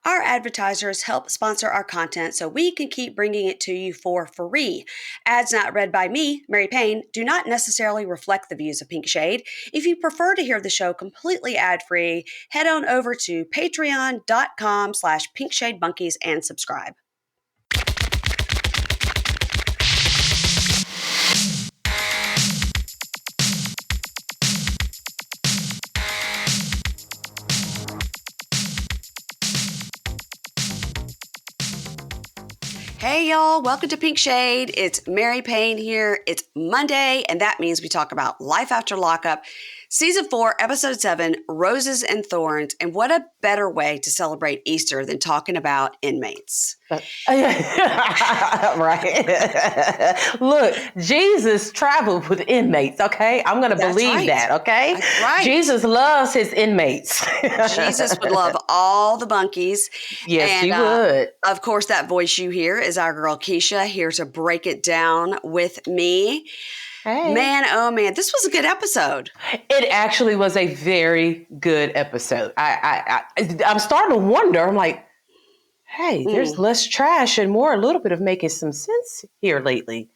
Our advertisers help sponsor our content so we can keep bringing it to you for free. Ads not read by me, Mary Payne, do not necessarily reflect the views of Pink Shade. If you prefer to hear the show completely ad-free, head on over to patreon.com/pinkshademonkeys and subscribe. Hey y'all, welcome to Pink Shade. It's Mary Payne here. It's Monday, and that means we talk about Life After Lockup, Season 4, Episode 7, Roses and Thorns. And what a better way to celebrate Easter than talking about inmates. Right. Look, Jesus traveled with inmates, okay? I'm going to believe that, okay? That's right. Jesus loves his inmates. Jesus would love all the bunkies. Yes, he would. Of course, that voice you hear is our girl Keisha, here to break it down with me. Hey. Man, oh man, this was a good episode. It actually was a very good episode. I'm starting to wonder. I'm like, hey, there's less trash and more a little bit of making some sense here lately.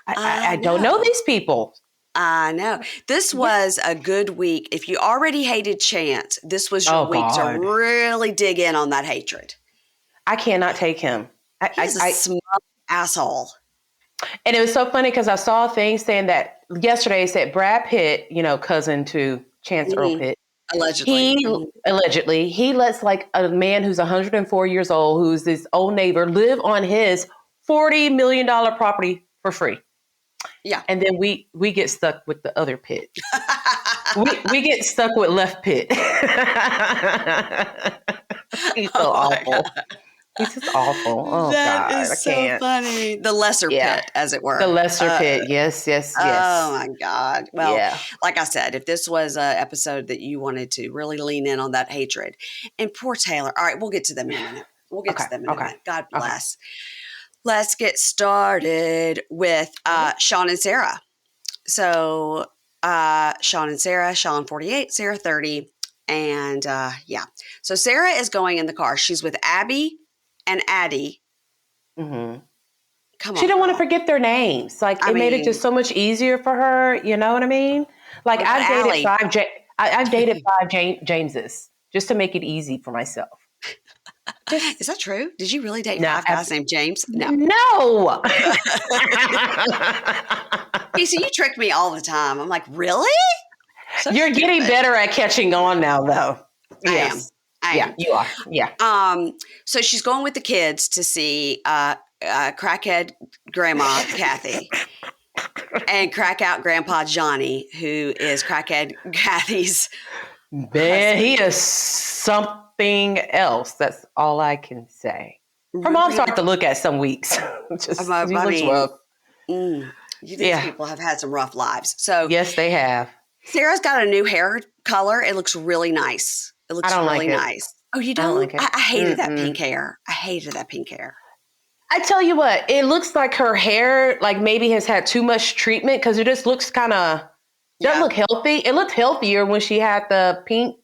I don't know these people. I know. This was a good week. If you already hated Chance, this was your week to really dig in on that hatred. I cannot take him. He's a smug asshole. And it was so funny because I saw things saying that yesterday it said Brad Pitt, cousin to Chance Earl Pitt. Allegedly, he lets like a man who's 104 years old, who's this old neighbor, live on his $40 million property for free. Yeah. And then we get stuck with the other Pitt. we get stuck with left Pitt. He's so awful. God. He's just awful. Oh, that God. is I can't. So funny. The lesser Pitt, as it were. The lesser Pitt. Yes. Oh, my God. Well, like I said, if this was an episode that you wanted to really lean in on that hatred. And poor Tayler. All right, we'll get to them in a minute. A minute. God bless. Let's get started with Shawn and Sara. So Shawn and Sara, Shawn 48, Sara 30. And so Sara is going in the car. She's with Abby and Addie. Mm-hmm. Come on. She didn't want to forget their names. Like it made it just so much easier for her. You know what I mean? Like I've dated five Jameses just to make it easy for myself. Is that true? Did you really date five guys named James? No. Keisha, you trick me all the time. I'm like, really? So you're getting better at catching on now, though. Yes. I am. You are. Yeah. So she's going with the kids to see crackhead grandma Kathy and crack out grandpa Johnny, who is crackhead Kathy's Man, he is something else. That's all I can say. Her mom's hard to look at some weeks. Just I mean, looks rough. These people have had some rough lives. So yes, they have. Sara's got a new hair color. It looks really nice. It looks really nice. Oh, you don't? I don't like it. I hated that pink hair. I tell you what, it looks like her hair like maybe has had too much treatment because it just looks kind of doesn't look healthy. It looked healthier when she had the pink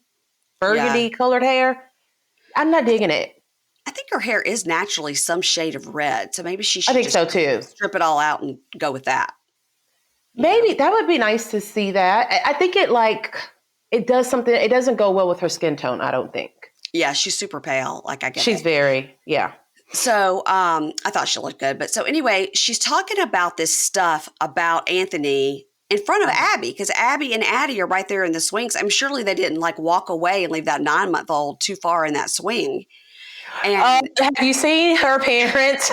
burgundy colored hair. I'm not digging it. I think her hair is naturally some shade of red, so maybe she should so too. Strip it all out and go with that. Maybe that would be nice to see that. I think it does something. It doesn't go well with her skin tone, I don't think. Yeah, she's super pale. Like I get She's very. So I thought she looked good. But so anyway, she's talking about this stuff about Anthony in front of Abby, because Abby and Addie are right there in the swings. I'm surely they didn't like walk away and leave that 9-month-old too far in that swing. And have you seen her parents?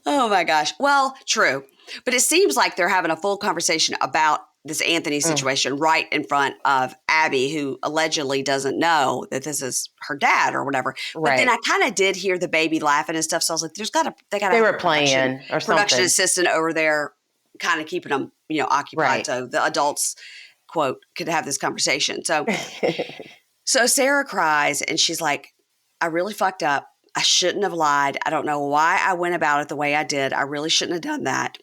Oh my gosh. Well, true. But it seems like they're having a full conversation about this Anthony situation right in front of Abby, who allegedly doesn't know that this is her dad or whatever. But then I kind of did hear the baby laughing and stuff. So I was like, they were playing or something. Production assistant over there kind of keeping them, occupied. So the adults, quote, could have this conversation. So Sara cries and she's like, I really fucked up. I shouldn't have lied. I don't know why I went about it the way I did. I really shouldn't have done that.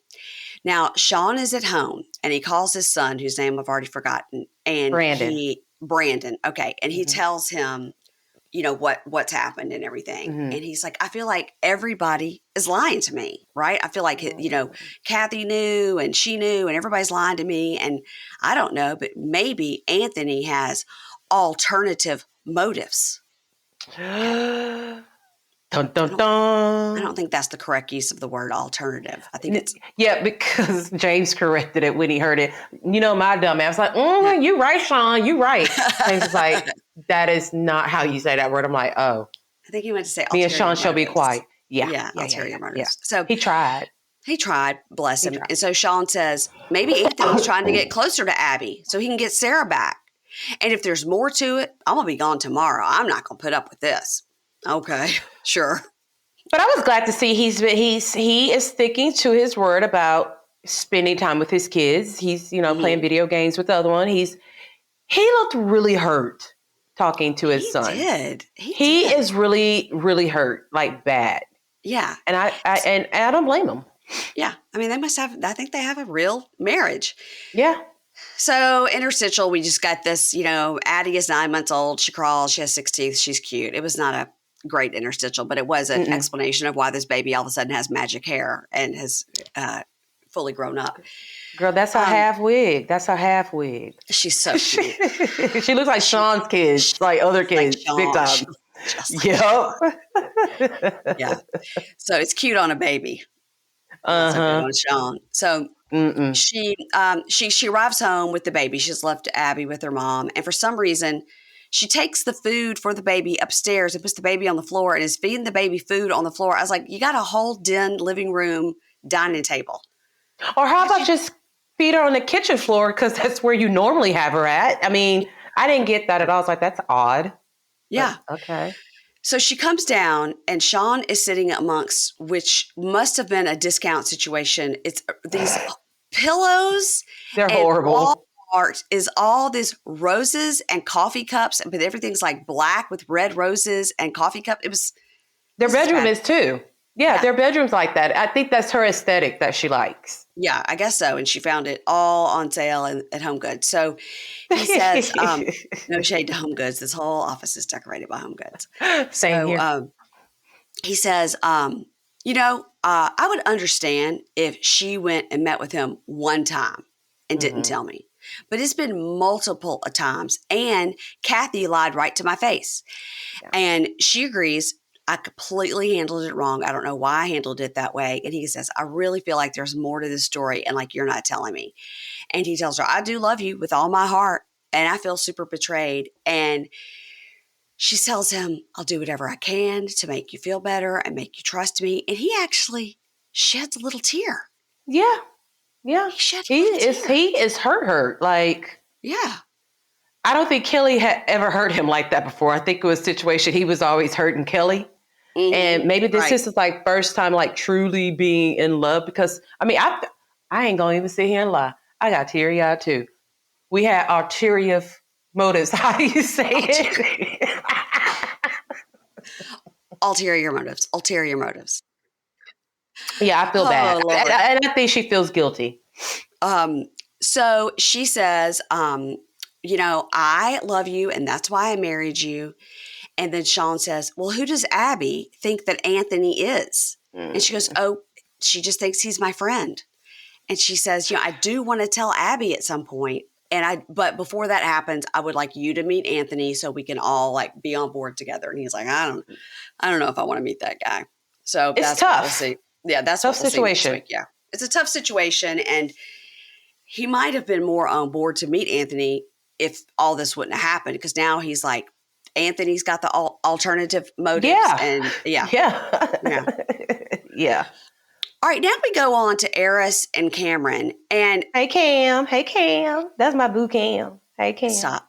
Now, Shawn is at home and he calls his son, whose name I've already forgotten. And Brandon. Brandon. Okay. And he tells him what's happened and everything. Mm-hmm. And he's like, I feel like everybody is lying to me, right? I feel like, Kathy knew and she knew and everybody's lying to me. And I don't know, but maybe Anthony has alternative motives. Dun, dun, dun. I don't think that's the correct use of the word alternative. I think it's... Yeah, because James corrected it when he heard it. My dumb ass like, you right, Shawn, you right. James is like, that is not how you say that word. I'm like, oh. I think he went to say me and Shawn shall be quiet. Yeah, ulterior motives. Yeah. So he tried, bless him. And so Shawn says, maybe Anthony's trying to get closer to Abby so he can get Sara back. And if there's more to it, I'm going to be gone tomorrow. I'm not going to put up with this. Okay, sure. But I was glad to see he is sticking to his word about spending time with his kids. He's, playing video games with the other one. He looked really hurt talking to his son. He is really, really hurt, like bad. Yeah. And I don't blame him. Yeah. I mean, I think they have a real marriage. Yeah. So interstitial, we just got this, Addie is 9 months old. She crawls. She has 6 teeth. She's cute. It was not a great interstitial, but it was an explanation of why this baby all of a sudden has magic hair and has fully grown up. Girl, that's her half wig. She's so cute. She looks like Shawn's kids, like other kids, big time. Yep. Yeah. So it's cute on a baby. That's so good on Shawn. So she arrives home with the baby. She's left Abby with her mom, and for some reason, she takes the food for the baby upstairs and puts the baby on the floor and is feeding the baby food on the floor. I was like, you got a whole den, living room, dining table. Or how about just feed her on the kitchen floor because that's where you normally have her at? I mean, I didn't get that at all. I was like, that's odd. Yeah. But, okay. So she comes down and Shawn is sitting amongst, which must have been a discount situation. It's these pillows. They're horrible. Art is all these roses and coffee cups, but everything's like black with red roses and coffee cup. It was their bedroom is too. Yeah, their bedroom's like that. I think that's her aesthetic that she likes. Yeah, I guess so. And she found it all on sale at Home Goods. So he says, no shade to Home Goods. This whole office is decorated by Home Goods. Same here. He says, I would understand if she went and met with him one time and didn't tell me. But it's been multiple times. And Kathy lied right to my face. Yeah. And she agrees. I completely handled it wrong. I don't know why I handled it that way. And he says, I really feel like there's more to this story. And like, you're not telling me. And he tells her, I do love you with all my heart. And I feel super betrayed. And she tells him, I'll do whatever I can to make you feel better and make you trust me. And he actually sheds a little tear. Yeah. Yeah, he is hurt. Like, yeah, I don't think Kelly had ever hurt him like that before. I think it was a situation he was always hurting Kelly, and maybe this is like first time like truly being in love. Because I mean, I ain't gonna even sit here and lie. I got teary eyed too. We had ulterior motives. How do you say it? Ulterior motives. Yeah, I feel bad. And I think she feels guilty. So she says, I love you and that's why I married you. And then Shawn says, well, who does Abby think that Anthony is? And she goes, oh, she just thinks he's my friend. And she says, I do want to tell Abby at some point. But before that happens, I would like you to meet Anthony so we can all like be on board together. And he's like, I don't know if I want to meet that guy. So that's tough. What we'll see. Yeah, that's tough situation. Yeah, it's a tough situation, and he might have been more on board to meet Anthony if all this wouldn't have happened. Because now he's like, Anthony's got the alternative motives. Yeah, and yeah. All right, now we go on to Aris and Cameron. And hey Cam, that's my boo Cam. Hey Cam,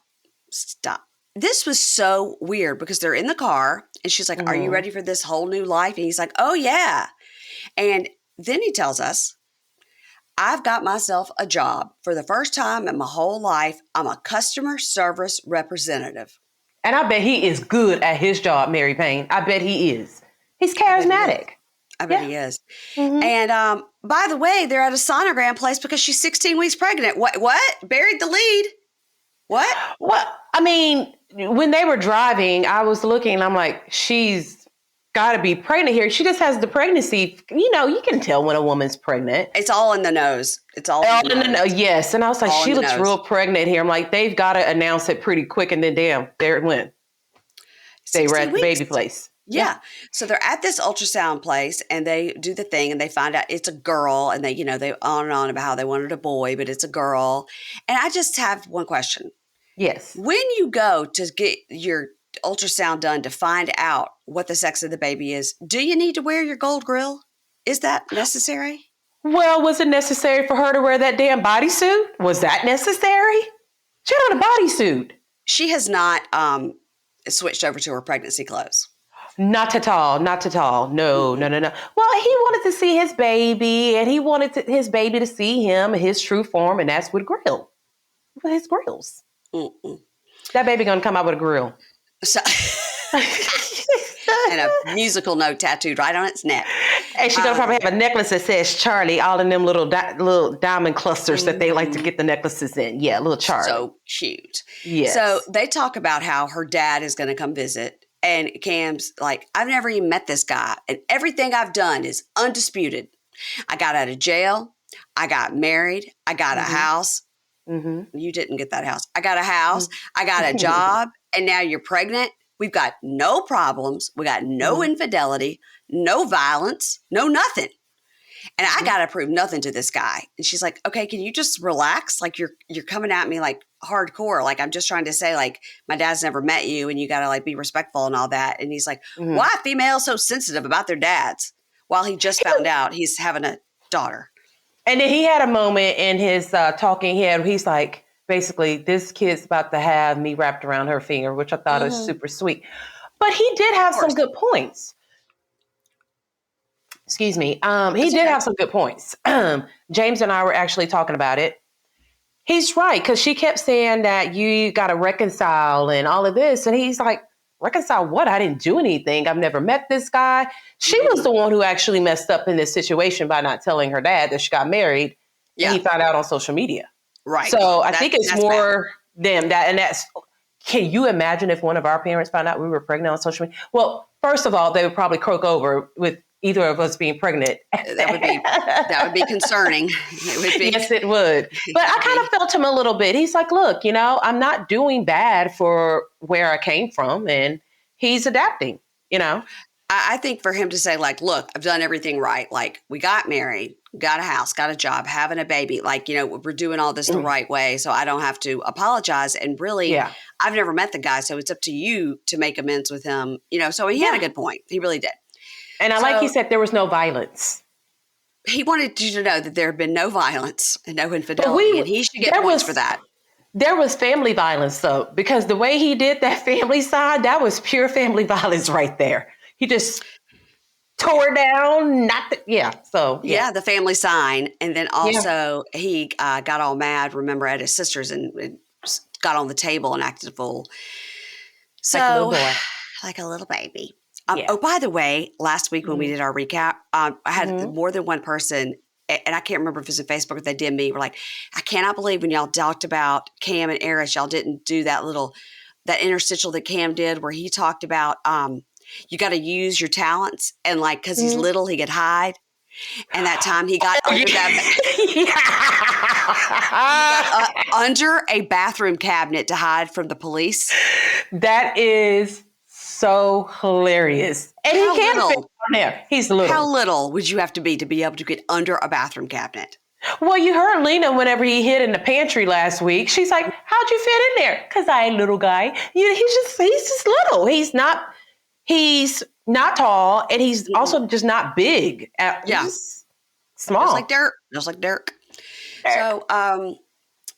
stop. This was so weird because they're in the car, and she's like, "Are you ready for this whole new life?" And he's like, "Oh yeah." And then he tells us, I've got myself a job. For the first time in my whole life, I'm a customer service representative. And I bet he is good at his job, Mary Payne. I bet he is. He's charismatic. I bet he is. Mm-hmm. And by the way, they're at a sonogram place because she's 16 weeks pregnant. What? Buried the lead. What? Well, I mean, when they were driving, I was looking, I'm like, she's got to be pregnant here. She just has the pregnancy. You know, you can tell when a woman's pregnant. It's all in the nose. It's all in the nose. Yes. And I was like, she looks real pregnant here. I'm like, they've got to announce it pretty quick. And then damn, there it went. They were at the baby place. Yeah. So they're at this ultrasound place and they do the thing and they find out it's a girl and they, you know, they on and on about how they wanted a boy, but it's a girl. And I just have one question. Yes. When you go to get your ultrasound done to find out what the sex of the baby is, do you need to wear your gold grill? Is that necessary? Well, was it necessary for her to wear that damn bodysuit? Was that necessary? She had on a bodysuit. She has not switched over to her pregnancy clothes. Not at all. Not at all. No. Well, he wanted to see his baby and he wanted his baby to see him in his true form. And that's with his grills. Mm-mm. That baby going to come out with a grill. So, and a musical note tattooed right on its neck. And she's going to probably have a necklace that says Charlie, all in them little diamond clusters that they like to get the necklaces in. Yeah, little Charlie. So cute. Yes. So they talk about how her dad is going to come visit. And Cam's like, I've never even met this guy. And everything I've done is undisputed. I got out of jail. I got married. I got a house. Mm-hmm. You didn't get that house. I got a house. I got a job. And now you're pregnant. We've got no problems. We got no infidelity, no violence, no nothing. And I got to prove nothing to this guy. And she's like, okay, can you just relax? Like you're coming at me like hardcore. Like I'm just trying to say like my dad's never met you and you got to like be respectful and all that. And he's like, why are females so sensitive about their dads? While he just found out he's having a daughter. And then he had a moment in his talking head. He's like, basically, this kid's about to have me wrapped around her finger, which I thought was super sweet. But he did have some good points. Excuse me. He did have some good points. James and I were actually talking about it. He's right, because she kept saying that you got to reconcile and all of this. And he's like, reconcile what? I didn't do anything. I've never met this guy. She was the one who actually messed up in this situation by not telling her dad that she got married. Yeah. And he found out on social media. Right. So I think it's more them that, and that's, can you imagine if one of our parents found out we were pregnant on social media? Well, first of all, they would probably croak over with either of us being pregnant. That would be concerning. It would be. Yes, it would. But I kind of felt him a little bit. He's like, look, you know, I'm not doing bad for where I came from. And he's adapting, you know. I think for him to say like, look, I've done everything right. Like we got married, got a house, got a job, having a baby. Like, you know, we're doing all this the right way. So I don't have to apologize. And really, I've never met the guy. So it's up to you to make amends with him. You know, so he had a good point. He really did. And like he said, there was no violence. He wanted you to know that there had been no violence and no infidelity. And he should get points for that. There was family violence, though, because the way he did that family side, that was pure family violence right there. He just tore down, the family sign. And then also he got all mad, remember, at his sisters and got on the table and acted a fool. So, like a little boy. Like a little baby. Oh, by the way, last week when we did our recap, I had more than one person, and I can't remember if it was on Facebook or they did me, were like, I cannot believe when y'all talked about Cam and Aris, y'all didn't do that interstitial that Cam did where he talked about you got to use your talents and like because he's little, he could hide. And that time he got under a bathroom cabinet to hide from the police. That is so hilarious. And he can't fit on there. He's little. How little would you have to be able to get under a bathroom cabinet? Well, you heard Lena whenever he hid in the pantry last week. She's like, how'd you fit in there? Because I ain't little guy. He's just little. He's not tall, and he's also just not big. He's small. Just like Dirk. So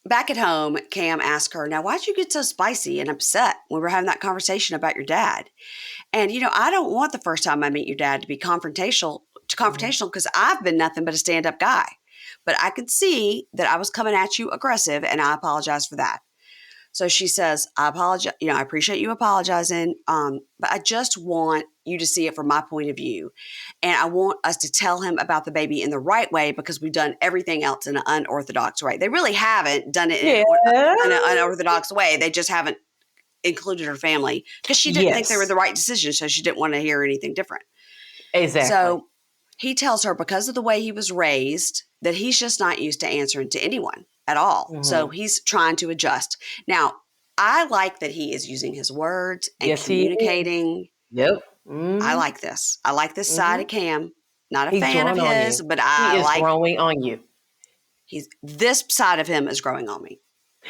back at home, Cam asked her, now, why'd you get so spicy and upset when we were having that conversation about your dad? And, you know, I don't want the first time I meet your dad to be confrontational because I've been nothing but a stand-up guy. But I could see that I was coming at you aggressive, and I apologize for that. So she says, I apologize. You know, I appreciate you apologizing. But I just want you to see it from my point of view. And I want us to tell him about the baby in the right way because we've done everything else in an unorthodox way. They really haven't done it in an unorthodox way. They just haven't included her family because she didn't think they were the right decision. So she didn't want to hear anything different. Exactly. So he tells her because of the way he was raised that he's just not used to answering to anyone at all. Mm-hmm. So he's trying to adjust. Now, I like that he is using his words and communicating. Yep. Mm-hmm. I like this. I like this side of Cam. Not a fan of his, but he is growing on you. This side of him is growing on me.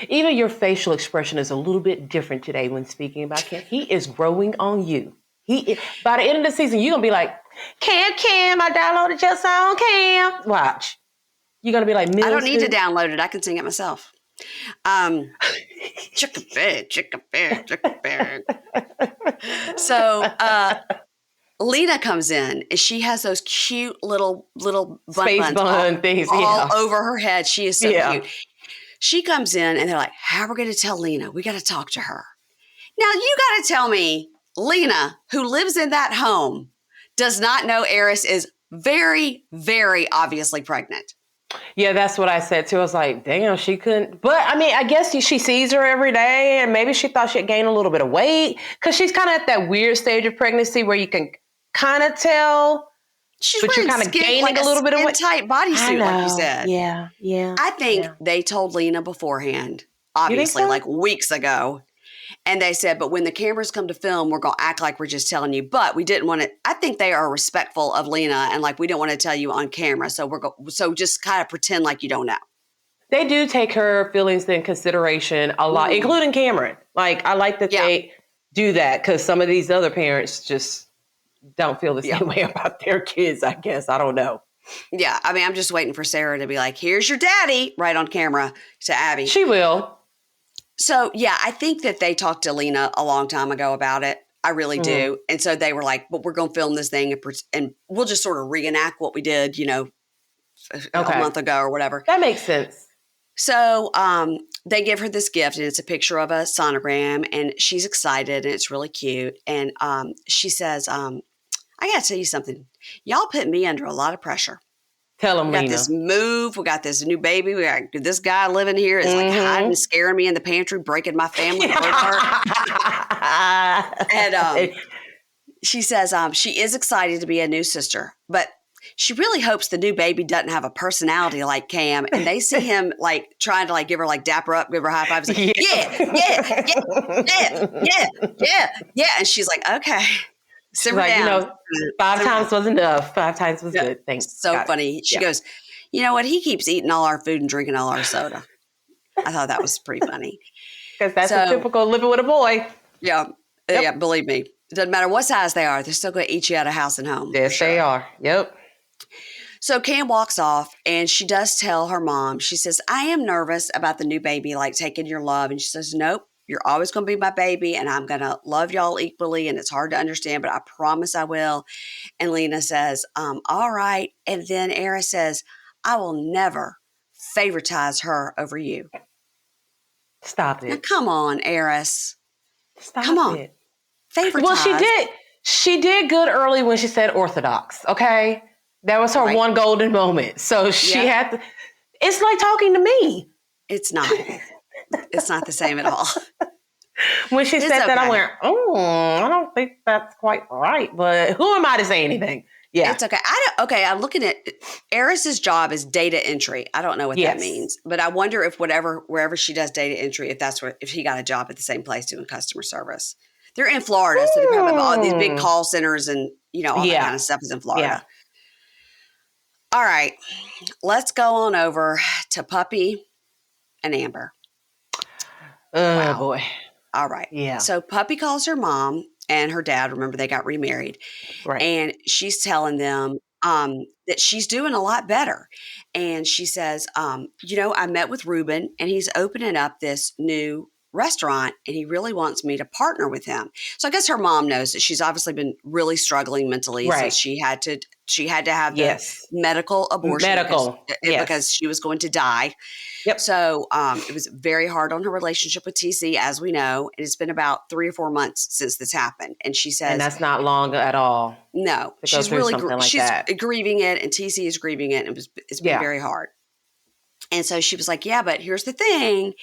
Even your facial expression is a little bit different today when speaking about Cam. He is growing on you. By the end of the season, you're going to be like, Cam, I downloaded your song, Cam. Watch. You're going to be like, I don't need to download it. I can sing it myself. Chicka bear. So Lena comes in and she has those cute little space bun things all over her head. She is so cute. She comes in and they're like, how are we going to tell Lena? We got to talk to her. Now you got to tell me, Lena, who lives in that home, does not know Aris is very, very obviously pregnant. Yeah, that's what I said too. I was like, damn, she couldn't. But I mean, I guess she sees her every day and maybe she thought she'd gain a little bit of weight because she's kind of at that weird stage of pregnancy where you can kind of tell. But you're kind of gaining like a little bit of weight. Tight bodysuit, like you said. Yeah. I think they told Lena beforehand, obviously, like weeks ago. And they said, but when the cameras come to film, we're going to act like we're just telling you. But we didn't want to. I think they are respectful of Lena and like we don't want to tell you on camera. So so just kind of pretend like you don't know. They do take her feelings into consideration a lot, including Cameron. Like I like that they do that because some of these other parents just don't feel the same way about their kids. I guess I don't know. Yeah, I mean, I'm just waiting for Sarah to be like, "Here's your daddy," right on camera to Abby. She will. So, yeah, I think that they talked to Lena a long time ago about it. I really do. And so they were like, but we're going to film this thing and we'll just sort of reenact what we did, you know, a month ago or whatever. That makes sense. So they give her this gift and it's a picture of a sonogram and she's excited and it's really cute. And she says, I got to tell you something. Y'all put me under a lot of pressure. Tell them, Lena. We got this move. We got this new baby. We got this guy living here is like hiding, scaring me in the pantry, breaking my family apart. And she says she is excited to be a new sister, but she really hopes the new baby doesn't have a personality like Cam. And they see him like trying to like give her like dap her up, give her high fives. Like, yeah. And she's like, okay. Simmer down. You know, 5 times was enough. 5 times was good. Thanks. So funny. She goes, you know what? He keeps eating all our food and drinking all our soda. I thought that was pretty funny. Because that's a typical living with a boy. Yeah. Yep. Yeah. Believe me. It doesn't matter what size they are. They're still going to eat you out of house and home. Yes, they are. Yep. So Cam walks off and she does tell her mom, she says, I am nervous about the new baby, like taking your love. And she says, nope. You're always going to be my baby and I'm going to love y'all equally. And it's hard to understand, but I promise I will. And Lena says, all right. And then Aris says, I will never favoritize her over you. Stop it. Now, come on, Aris. Stop come on. it. Favoritize. Well, she did good early when she said orthodox. Okay. That was her one golden moment. So she had to, it's like talking to me. It's not. It's not the same at all. When she said that, I went, I don't think that's quite right. But who am I to say anything? Yeah. It's okay. I'm looking at Aris's job is data entry. I don't know what that means. But I wonder if wherever she does data entry, if he got a job at the same place doing customer service. They're in Florida, so they probably have all these big call centers and, you know, all that kind of stuff is in Florida. Yeah. All right. Let's go on over to Puppy and Amber. Oh, boy. All right. Yeah. So Puppy calls her mom and her dad. Remember, they got remarried. Right. And she's telling them that she's doing a lot better. And she says, you know, I met with Ruben and he's opening up this new restaurant and he really wants me to partner with him. So I guess her mom knows that she's obviously been really struggling mentally. Right. So she had to She had to have the Yes. medical abortion Yes. because she was going to die. Yep. So it was very hard on her relationship with TC, as we know. And it's been about 3 or 4 months since this happened. And she says, and that's not long at all. no, she's really grieving it, and TC is grieving it. And it's been very hard. And so she was like, yeah, but here's the thing.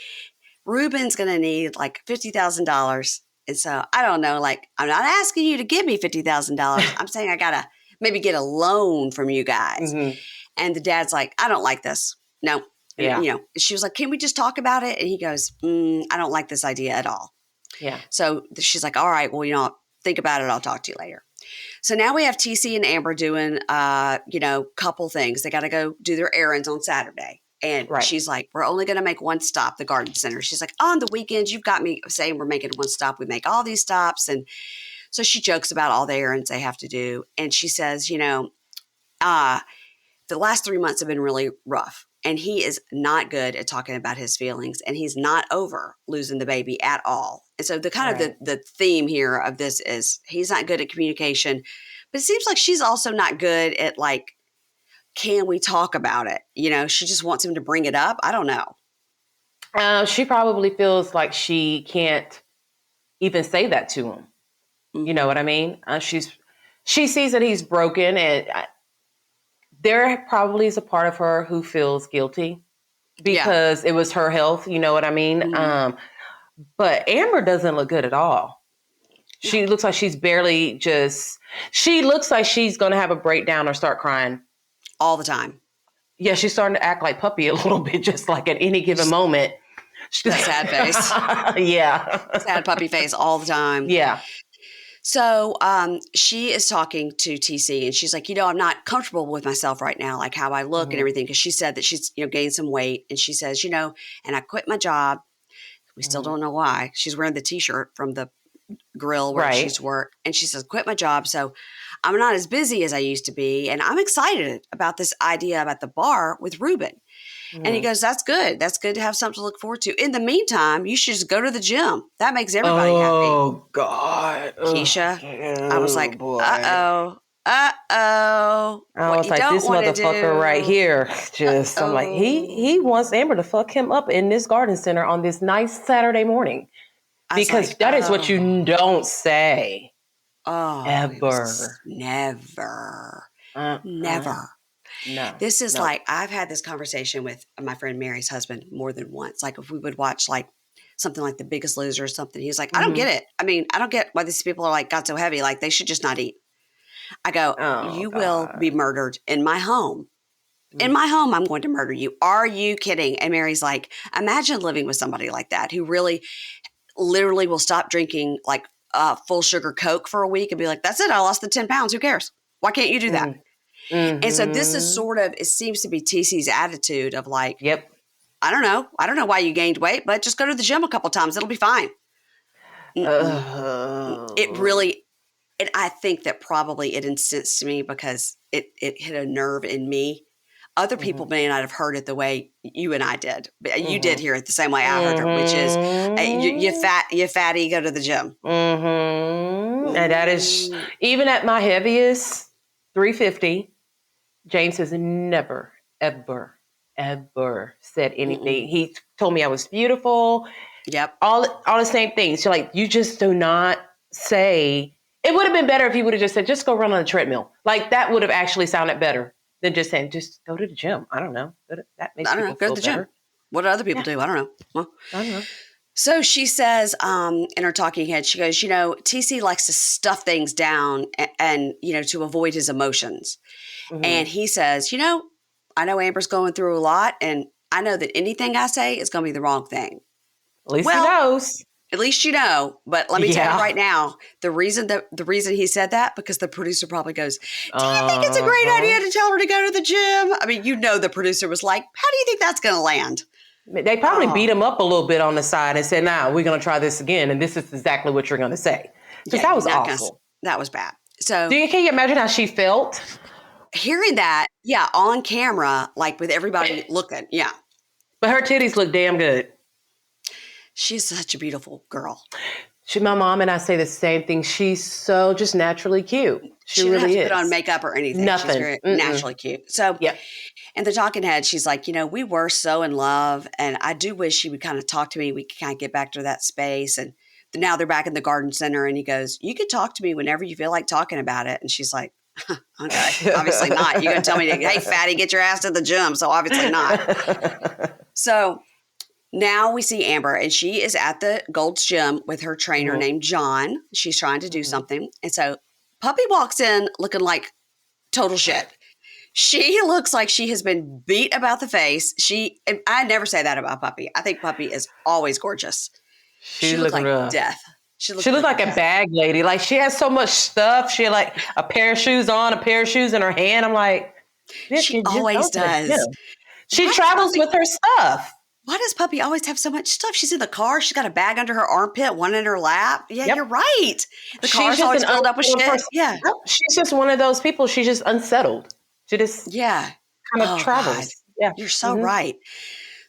Ruben's going to need like $50,000. And so I don't know, like, I'm not asking you to give me $50,000. I'm saying I got to maybe get a loan from you guys. Mm-hmm. And the dad's like, I don't like this. No. Yeah. You know, she was like, can we just talk about it? And he goes, I don't like this idea at all. Yeah. So she's like, all right, well, you know, think about it. I'll talk to you later. So now we have TC and Amber doing, couple things. They got to go do their errands on Saturday. And she's like, we're only going to make one stop, the garden center. She's like, on the weekends, you've got me saying we're making one stop. We make all these stops. And so she jokes about all the errands they have to do. And she says, the last 3 months have been really rough. And he is not good at talking about his feelings. And he's not over losing the baby at all. And so the kind of the theme here of this is he's not good at communication. But it seems like she's also not good at like, can we talk about it? You know, she just wants him to bring it up. I don't know. She probably feels like she can't even say that to him. Mm-hmm. You know what I mean? She sees that he's broken, and there probably is a part of her who feels guilty because it was her health. You know what I mean? Mm-hmm. But Amber doesn't look good at all. She looks like she's she looks like she's going to have a breakdown or start crying. All the time. Yeah, she's starting to act like Puppy a little bit, just like at any given moment. That sad face. Yeah. Sad puppy face all the time. Yeah. So she is talking to TC, and she's like, I'm not comfortable with myself right now, like how I look and everything, because she said that she's gained some weight. And she says, and I quit my job. We still don't know why. She's wearing the T-shirt from the grill where she's worked. And she says, quit my job. So I'm not as busy as I used to be. And I'm excited about this idea about the bar with Ruben. Mm. And he goes, that's good. That's good to have something to look forward to. In the meantime, you should just go to the gym. That makes everybody happy. Oh, God. Keisha. I was like, boy. Uh-oh. I was like, this motherfucker right here. I'm like, he wants Amber to fuck him up in this garden center on this nice Saturday morning. Because that is what you don't say. Oh, ever. Never. Never. No. This is like, I've had this conversation with my friend Mary's husband more than once. Like if we would watch like something like The Biggest Loser or something, he's like, I don't get it. I mean, I don't get why these people are like, God so heavy. Like they should just not eat. I go, you will be murdered in my home. In my home, I'm going to murder you. Are you kidding? And Mary's like, imagine living with somebody like that who really literally will stop drinking like full sugar Coke for a week and be like, that's it. I lost the 10 pounds. Who cares? Why can't you do that? Mm-hmm. And so this is sort of, it seems to be TC's attitude of like, I don't know. I don't know why you gained weight, but just go to the gym a couple times. It'll be fine. It really, and I think that probably it incensed me because it hit a nerve in me. Other people may not have heard it the way you and I did, but you did hear it the same way I heard it, which is, hey, you fatty, go to the gym. Mm-hmm. And that is, even at my heaviest, 350, James has never, ever said anything. He told me I was beautiful. Yep. All the same things. So like, you just do not say, it would have been better if he would have just said, just go run on the treadmill. Like that would have actually sounded better than just saying, just go to the gym. I don't know. That makes people go to the better. gym. What do other people do? I don't know. Well, I don't know. So she says in her talking head, she goes, TC likes to stuff things down and to avoid his emotions. Mm-hmm. And he says, I know Amber's going through a lot, and I know that anything I say is going to be the wrong thing. At least he knows. At least you know. But let me tell you right now, the reason he said that, because the producer probably goes, do you think it's a great idea to tell her to go to the gym? I mean, the producer was like, how do you think that's going to land? They probably beat him up a little bit on the side and said, we're going to try this again. And this is exactly what you're going to say. Because that was awful. That was bad. So can you imagine how she felt? Hearing that, on camera, like with everybody looking, But her titties look damn good. She's such a beautiful girl. My mom and I say the same thing. She's so just naturally cute. She really doesn't have to put on makeup or anything. Nothing. She's very naturally cute. So, in the talking head, she's like, we were so in love, and I do wish she would kind of talk to me. We could kind of get back to that space. And now they're back in the garden center, and he goes, you could talk to me whenever you feel like talking about it. And she's like, okay, obviously not. You're going to tell me, hey, fatty, get your ass to the gym. So obviously not. So now we see Amber, and she is at the Gold's Gym with her trainer named John. She's trying to do something. And so Puppy walks in looking like total shit. She looks like she has been beat about the face. I never say that about Puppy. I think Puppy is always gorgeous. She looks like rough. Death. She looks like a bag lady. Like, she has so much stuff. She had like a pair of shoes on, a pair of shoes in her hand. I'm like, she always does. She travels with her stuff. Why does Puppy always have so much stuff? She's in the car. She's got a bag under her armpit, one in her lap. Yeah, you're right. The car's always filled up with shit. Yeah. She's just one of those people. She's just unsettled. She just kind of travels. God. Yeah. You're so right.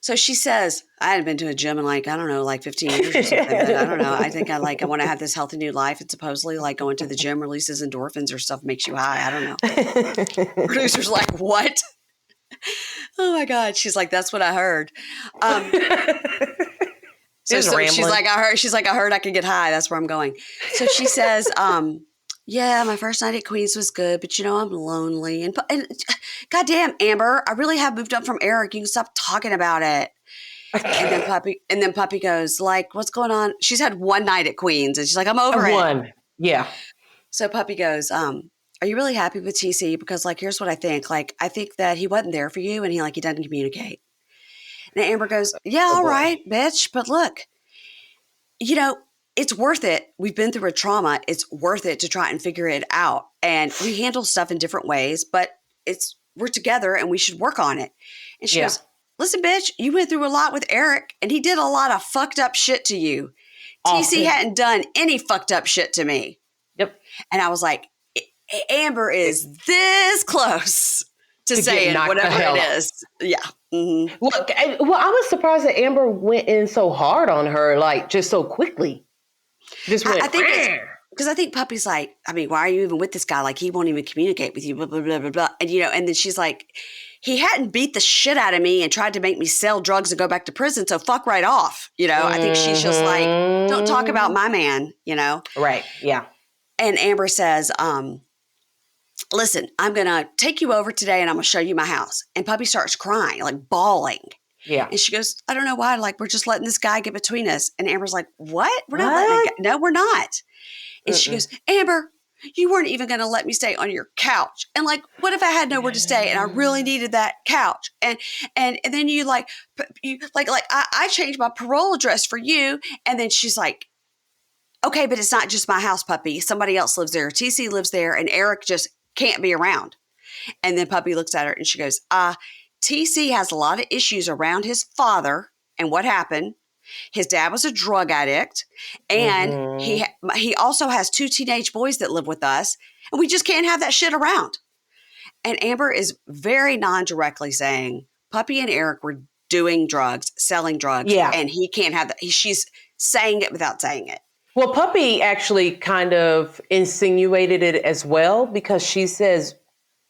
So she says, I hadn't been to a gym in 15 years or something. But I don't know. I think I want to have this healthy new life. And supposedly going to the gym releases endorphins or stuff, makes you high. I don't know. Producer's like, what? Oh my God. She's like, that's what I heard. So she's like, I heard I could get high. That's where I'm going. So she says, yeah, my first night at Queens was good, but I'm lonely. And goddamn, Amber, I really have moved up from Eric. You can stop talking about it. And then Puppy goes, like, what's going on? She's had one night at Queens, and she's like, I'm over it. One. Yeah. So Puppy goes, are you really happy with TC? Because here's what I think. I think that he wasn't there for you, and he doesn't communicate. And Amber goes, yeah, all right, bitch. But look, it's worth it. We've been through a trauma. It's worth it to try and figure it out. And we handle stuff in different ways, but we're together and we should work on it. And she goes, listen, bitch, you went through a lot with Eric and he did a lot of fucked up shit to you. TC hadn't done any fucked up shit to me. Yep. And I was like, Amber is this close to saying whatever it is. Yeah. Mm-hmm. Look, I was surprised that Amber went in so hard on her, just so quickly. Just went, I think because I think Puppy's like, why are you even with this guy? He won't even communicate with you, blah, blah, blah, blah, blah. And, and then she's like, he hadn't beat the shit out of me and tried to make me sell drugs and go back to prison. So fuck right off. I think she's just like, don't talk about my man, Right. Yeah. And Amber says, listen, I'm going to take you over today and I'm going to show you my house. And Puppy starts crying, bawling. Yeah. And she goes, I don't know why. We're just letting this guy get between us. And Amber's like, what? We're not letting it go. No, we're not. And she goes, Amber, you weren't even going to let me stay on your couch. And what if I had nowhere to stay and I really needed that couch? And then I changed my parole address for you. And then she's like, okay, but it's not just my house, Puppy. Somebody else lives there. TC lives there and Eric just can't be around. And then Puppy looks at her and she goes, TC has a lot of issues around his father and what happened. His dad was a drug addict, and he also has 2 teenage boys that live with us, and we just can't have that shit around. And Amber is very non-directly saying Puppy and Eric were doing drugs, selling drugs, and he can't have that. She's saying it without saying it. Well, Puppy actually kind of insinuated it as well because she says,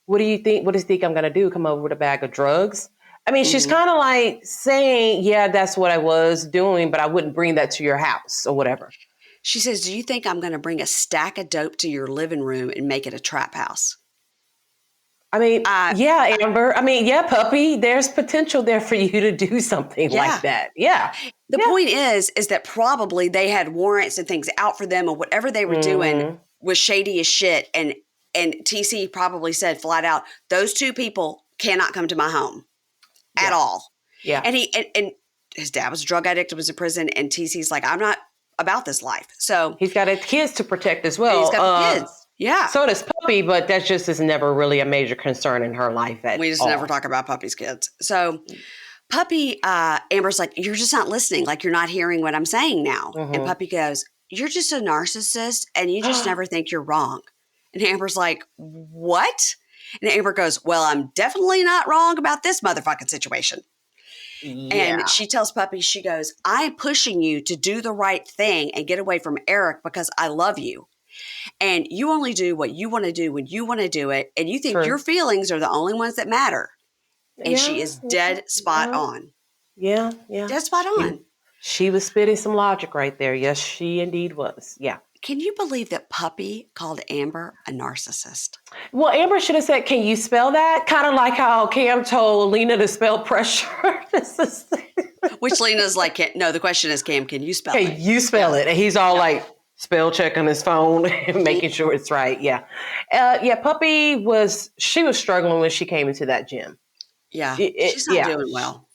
what do you think? What does he think I'm going to do? Come over with a bag of drugs? She's kind of saying, yeah, that's what I was doing, but I wouldn't bring that to your house or whatever. She says, do you think I'm going to bring a stack of dope to your living room and make it a trap house? Yeah, Amber. Yeah, Puppy, there's potential there for you to do something like that. Yeah. The point is that probably they had warrants and things out for them, or whatever they were doing was shady as shit. And TC probably said flat out, those 2 people cannot come to my home at all. Yeah. And and his dad was a drug addict and was in prison. And TC's like, I'm not about this life. So he's got his kids to protect as well. He's got the kids. Yeah. So does Puppy, but that just is never really a major concern in her life at all. We just never talk about Puppy's kids. So Puppy, Amber's like, you're just not listening. You're not hearing what I'm saying now. And Puppy goes, you're just a narcissist and you just never think you're wrong. And Amber's like, what? And Amber goes, well, I'm definitely not wrong about this motherfucking situation. Yeah. And she tells Puppy, she goes, I'm pushing you to do the right thing and get away from Eric because I love you. And you only do what you want to do when you want to do it. And you think your feelings are the only ones that matter. And she is dead spot on. Yeah. Dead spot on. She was spitting some logic right there. Yes, she indeed was. Yeah. Can you believe that Puppy called Amber a narcissist? Well, Amber should have said, can you spell that? Kind of like how Cam told Lena to spell pressure. Which Lena's like, no, the question is, Cam, can you spell it? Can you spell it? And he's all like, spell check on his phone and making sure it's right. Yeah. Puppy she was struggling when she came into that gym. Yeah. She's not doing well.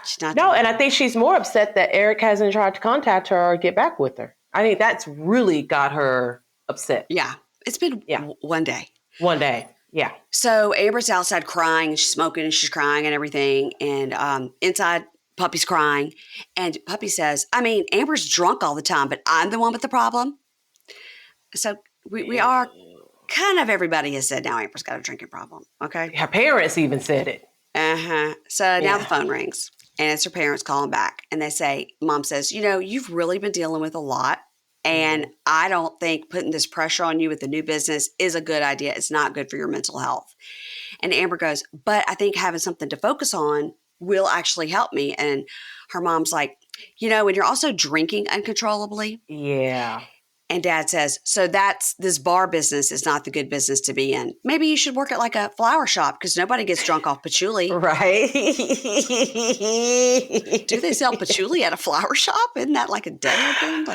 She's not. No, and I think she's more upset that Eric hasn't tried to contact her or get back with her. I think that's really got her upset. Yeah. It's been one day. One day. Yeah. So Amber's outside crying, she's smoking and she's crying and everything. And inside, Puppy's crying. And Puppy says, I mean, Amber's drunk all the time, but I'm the one with the problem. So we are kind of, everybody has said now Amber's got a drinking problem. Okay. Her parents even said it. So now the phone rings. And it's her parents calling back. And they say, Mom says, you've really been dealing with a lot. And I don't think putting this pressure on you with the new business is a good idea. It's not good for your mental health. And Amber goes, but I think having something to focus on will actually help me. And her mom's like, when you're also drinking uncontrollably. Yeah. And Dad says, so this bar business is not the good business to be in. Maybe you should work at like a flower shop because nobody gets drunk off patchouli. Right. Do they sell patchouli at a flower shop? Isn't that like a dead thing?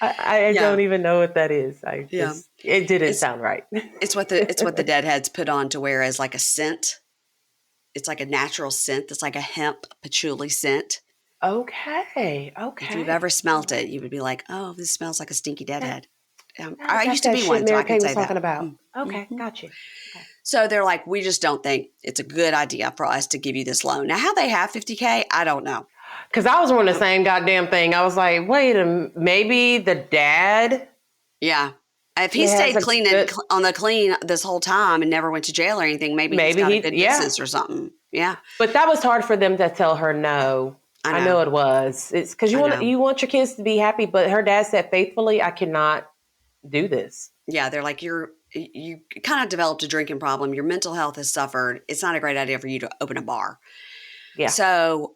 I don't even know what that is. It didn't sound right. It's what the deadheads put on to wear as like a scent. It's like a natural scent. It's like a hemp patchouli scent. Okay. If you've ever smelt it, you would be like, "Oh, this smells like a stinky deadhead." I used to be one, so I can say talking that. About. Okay, got you. Okay. So they're like, "We just don't think it's a good idea for us to give you this loan." Now, how they have $50K, I don't know. Because I was wondering the same goddamn thing. I was like, "Wait maybe the dad." Yeah, if he stayed on the clean this whole time and never went to jail or anything, maybe he's got a good business or something. Yeah, but that was hard for them to tell her no. I know it was. It's because you want your kids to be happy, but her dad said faithfully, I cannot do this. Yeah, they're like, you kind of developed a drinking problem. Your mental health has suffered. It's not a great idea for you to open a bar. Yeah. So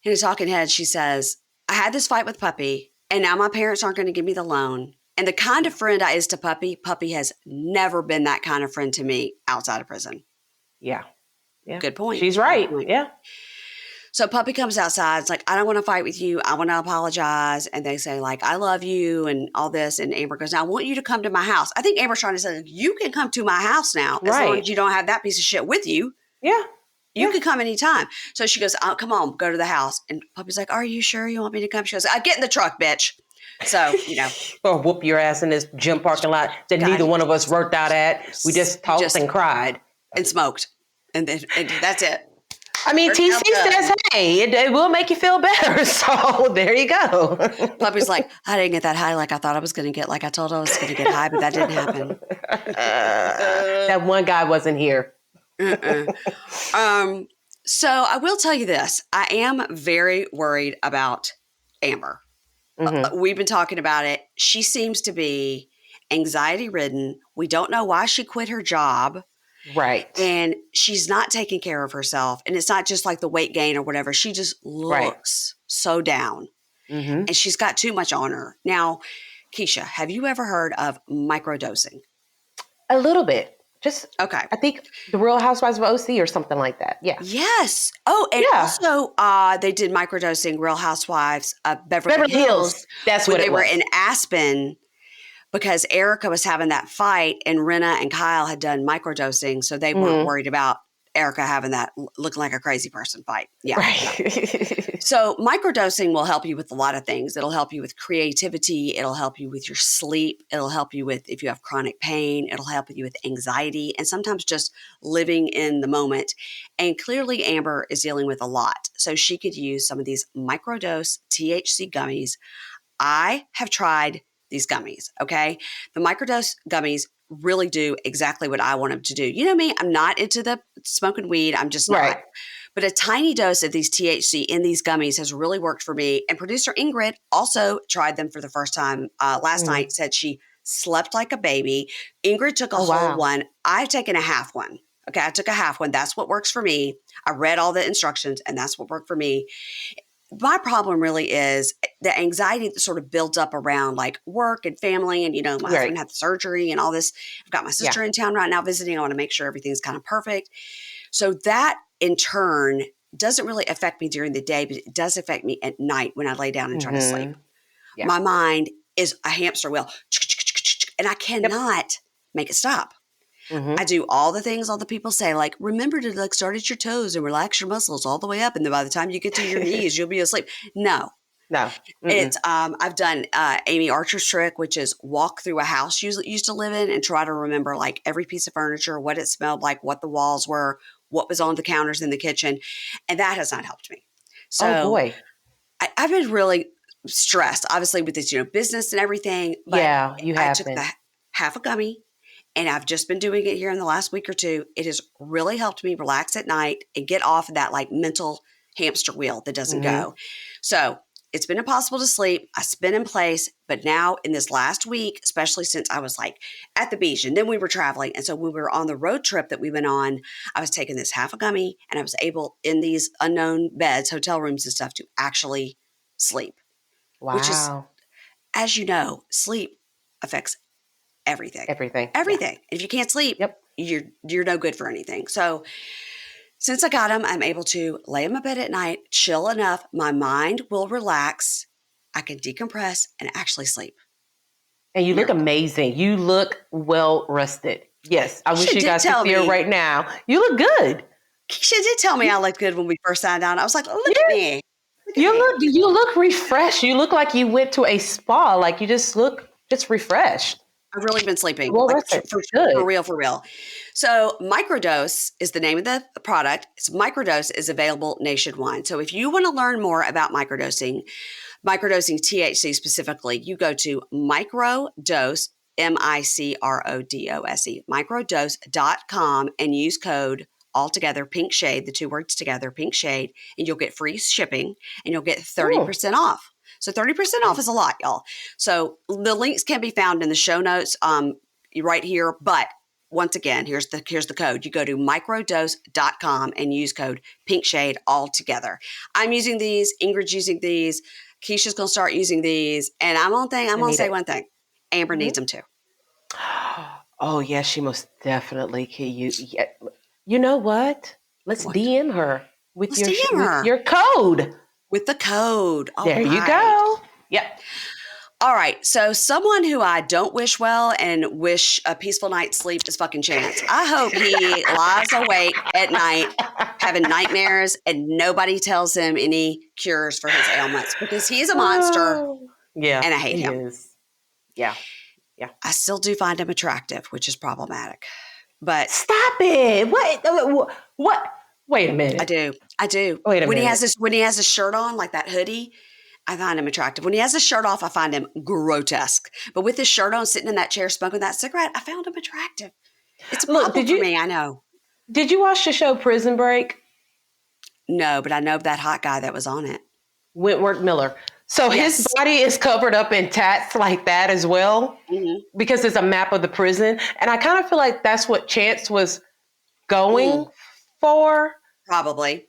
in a talking head, she says, I had this fight with Puppy, and now my parents aren't going to give me the loan. And the kind of friend I is to Puppy has never been that kind of friend to me outside of prison. Yeah. Good point. She's right. Yeah. So Puppy comes outside. It's like, I don't want to fight with you. I want to apologize. And they say, like, I love you and all this. And Amber goes, now, I want you to come to my house. I think Amber's trying to say, you can come to my house now as long as you don't have that piece of shit with you. Yeah. You can come anytime. So she goes, come on, go to the house. And Puppy's like, are you sure you want me to come? She goes, get in the truck, bitch. So, Or whoop your ass in this gym parking lot that neither one of us worked out at. We just talked and cried. And smoked. And that's it. I mean, TC says, hey, it will make you feel better. So there you go. Puppy's like, I didn't get that high like I thought I was going to get. Like I told I was going to get high, but that didn't happen. That one guy wasn't here. So I will tell you this. I am very worried about Amber. Mm-hmm. We've been talking about it. She seems to be anxiety-ridden. We don't know why she quit her job. Right. And she's not taking care of herself. And it's not just like the weight gain or whatever. She just looks so down. Mm-hmm. And she's got too much on her. Now, Keisha, have you ever heard of microdosing? A little bit. Just, okay. I think the Real Housewives of OC or something like that. Yeah. Yes. Oh, and also they did microdosing Real Housewives of Beverly Hills. That's what they were in Aspen. Because Erica was having that fight and Rinna and Kyle had done microdosing. So they weren't worried about Erica having that looking like a crazy person fight. Yeah. Right. So microdosing will help you with a lot of things. It'll help you with creativity. It'll help you with your sleep. It'll help you with if you have chronic pain. It'll help you with anxiety and sometimes just living in the moment. And clearly Amber is dealing with a lot. So she could use some of these microdose THC gummies. I have tried these gummies, okay? The microdose gummies really do exactly what I want them to do. You know me, I'm not into the smoking weed. I'm just not. But a tiny dose of these THC in these gummies has really worked for me. And producer Ingrid also tried them for the first time last night, said she slept like a baby. Ingrid took a whole one. I've taken a half one. Okay, I took a half one. That's what works for me. I read all the instructions, and that's what worked for me. My problem really is the anxiety that sort of builds up around like work and family. And, my husband had the surgery and all this. I've got my sister in town right now visiting. I want to make sure everything's kind of perfect. So that in turn doesn't really affect me during the day, but it does affect me at night when I lay down and try to sleep. Yeah. My mind is a hamster wheel, and I cannot make it stop. I do all the things all the people say, like, remember to like start at your toes and relax your muscles all the way up. And then by the time you get to your knees, you'll be asleep. No. It's, I've done Amy Archer's trick, which is walk through a house you used to live in and try to remember like every piece of furniture, what it smelled like, what the walls were, what was on the counters in the kitchen. And that has not helped me. So I've been really stressed, obviously, with this, business and everything. But you have. I took the half a gummy. And I've just been doing it here in the last week or two. It has really helped me relax at night and get off of that like mental hamster wheel that doesn't go. So it's been impossible to sleep. I spin in place. But now in this last week, especially since I was like at the beach and then we were traveling. And so when we were on the road trip that we went on, I was taking this half a gummy and I was able in these unknown beds, hotel rooms and stuff to actually sleep. Wow. Which is, as you know, sleep affects everything. Yeah. If you can't sleep, you're no good for anything. So since I got them, I'm able to lay in my bed at night, chill enough. My mind will relax. I can decompress and actually sleep. And you look amazing. You look well rested. Yes. I wish you guys could see her right now. You look good. Keisha did tell me I looked good when we first sat down. I was like, look at me. You look refreshed. You look like you went to a spa. Like you just look refreshed. I've really been sleeping. Well, like, for real. So Microdose is the name of the product. Microdose is available nationwide. So if you want to learn more about microdosing THC specifically, you go to Microdose, MICRODOSE, microdose.com and use code altogether pink shade, the two words together, pink shade, and you'll get free shipping and you'll get 30% off. So 30% off is a lot, y'all. So the links can be found in the show notes right here. But once again, here's the code. You go to microdose.com and use code PINKSHADE all together. I'm using these. Ingrid's using these. Keisha's going to start using these. And I'm going to say one thing. Amber needs them too. Oh, yeah, she most definitely can. You know what? Let's DM her with your code. With the code. There you go. Yep. All right. So someone who I don't wish well and wish a peaceful night's sleep is fucking Chance. I hope he lies awake at night having nightmares and nobody tells him any cures for his ailments because he's a monster. Yeah. And I hate him. Is. Yeah. I still do find him attractive, which is problematic. But stop it. What? Wait a minute. I do. Wait a minute. When he has his shirt on, like that hoodie, I find him attractive. When he has his shirt off, I find him grotesque. But with his shirt on, sitting in that chair, smoking that cigarette, I found him attractive. It's a problem for me, I know. Did you watch the show Prison Break? No, but I know that hot guy that was on it. Wentworth Miller. So his body is covered up in tats like that as well, because it's a map of the prison. And I kind of feel like that's what Chance was going for. Probably.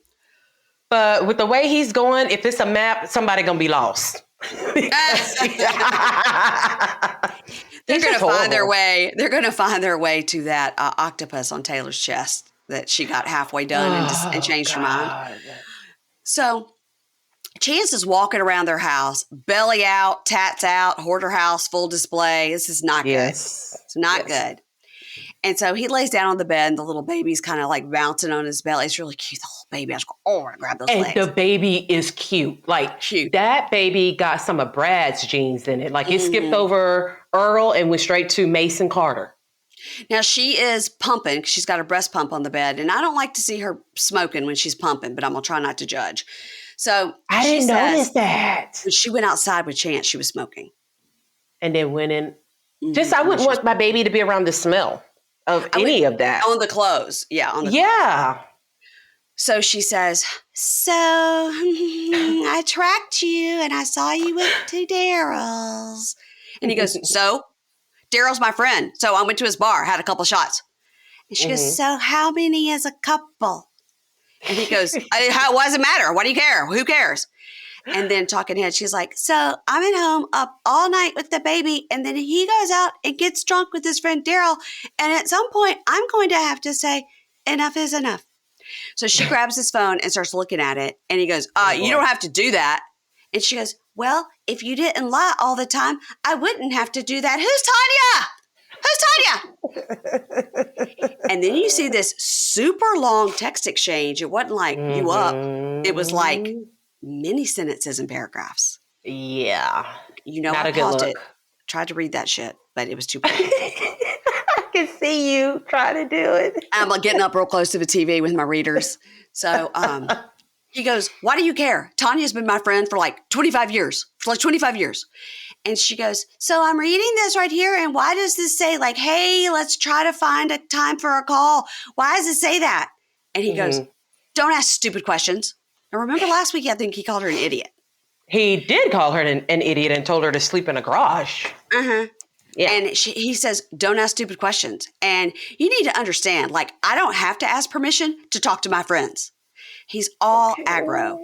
But with the way he's going, if it's a map, somebody going to be lost. They're going to find their way. They're going to find their way to that octopus on Taylor's chest that she got halfway done and changed her mind. So Chance is walking around their house, belly out, tats out, hoarder house, full display. This is not good. It's not good. And so he lays down on the bed and the little baby's kind of like bouncing on his belly. It's really cute. The little baby. I just go, I want to grab those legs. And the baby is cute. Like that baby got some of Brad's genes in it. Like it skipped over Earl and went straight to Mason Carter. Now she is pumping. She's got her breast pump on the bed. And I don't like to see her smoking when she's pumping, but I'm going to try not to judge. So I didn't notice that. When she went outside with Chance, she was smoking. And then went in. I wouldn't want my baby to be around the smell of any of that. On the clothes. Yeah. On the clothes. So she says, so I tracked you and I saw you went to Daryl's. And he goes, so Daryl's my friend. So I went to his bar, had a couple shots. And she goes, so how many is a couple? And he goes, why does it matter? Why do you care? Who cares? And then talking head, she's like, so I'm at home up all night with the baby. And then he goes out and gets drunk with his friend Daryl. And at some point, I'm going to have to say, enough is enough. So she grabs his phone and starts looking at it. And he goes, you don't have to do that. And she goes, well, if you didn't lie all the time, I wouldn't have to do that. Who's Tanya? And then you see this super long text exchange. It wasn't like you up. It was like many sentences and paragraphs. Yeah. You know, I paused it. Tried to read that shit, but it was too bad. I can see you trying to do it. I'm like getting up real close to the TV with my readers. So he goes, why do you care? Tanya's been my friend for like 25 years. And she goes, so I'm reading this right here. And why does this say like, hey, let's try to find a time for a call? Why does it say that? And he goes, don't ask stupid questions. Now remember last week, I think he called her an idiot. He did call her an idiot and told her to sleep in a garage. Yeah. And he says, don't ask stupid questions. And you need to understand, like, I don't have to ask permission to talk to my friends. He's all aggro.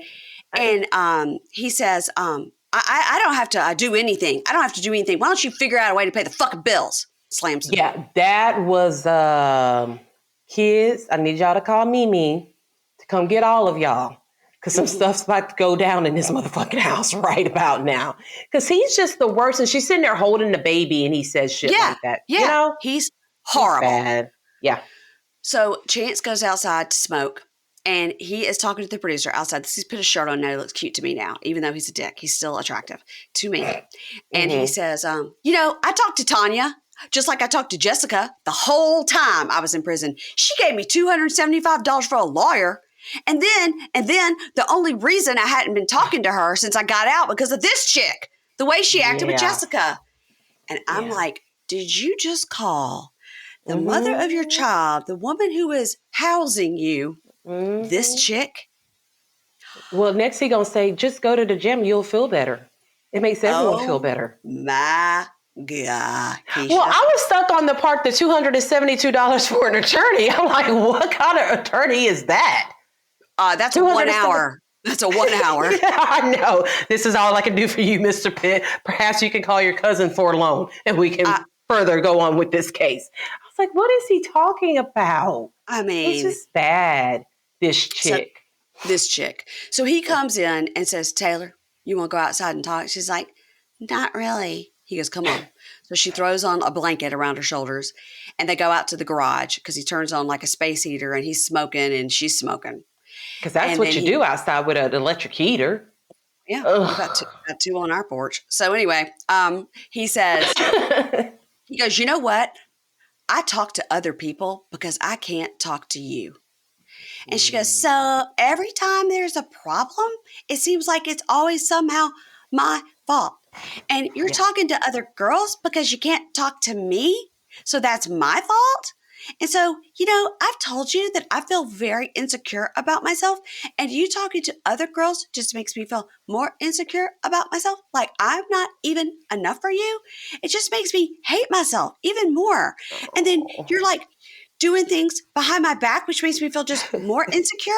And he says, I don't have to do anything. I don't have to do anything. Why don't you figure out a way to pay the fucking bills? Slams him. Yeah, that was, kids, I need y'all to call Mimi to come get all of y'all. Because some stuff's about to go down in this motherfucking house right about now. Because he's just the worst. And she's sitting there holding the baby and he says shit like that. Yeah, you know? he's horrible. Bad. Yeah. So Chance goes outside to smoke. And he is talking to the producer outside. He's put a shirt on now. He looks cute to me now. Even though he's a dick, he's still attractive to me. And he says, you know, I talked to Tanya just like I talked to Jessica the whole time I was in prison. She gave me $275 for a lawyer. And then the only reason I hadn't been talking to her since I got out because of this chick, the way she acted with Jessica. And I'm like, did you just call the mother of your child, the woman who is housing you, this chick? Well, next he gonna say, just go to the gym, you'll feel better. It makes everyone feel better. My God, Keisha. Well, I was stuck on the part, the $272 for an attorney. I'm like, what kind of attorney is that? That's a 1 hour. That's a 1 hour. I know. This is all I can do for you, Mr. Pitt. Perhaps you can call your cousin for a loan and we can further go on with this case. I was like, what is he talking about? I mean, it's just bad. This chick. So he comes in and says, Taylor, you want to go outside and talk? She's like, not really. He goes, come on. So she throws on a blanket around her shoulders and they go out to the garage because he turns on like a space heater and he's smoking and she's smoking. Because that's what you do outside with an electric heater. Yeah, we got two on our porch. So anyway, he says, he goes, you know what? I talk to other people because I can't talk to you. And she goes, so every time there's a problem, it seems like it's always somehow my fault. And you're talking to other girls because you can't talk to me? So that's my fault? And so, you know, I've told you that I feel very insecure about myself. And you talking to other girls just makes me feel more insecure about myself. Like I'm not even enough for you. It just makes me hate myself even more. And then you're like doing things behind my back, which makes me feel just more insecure.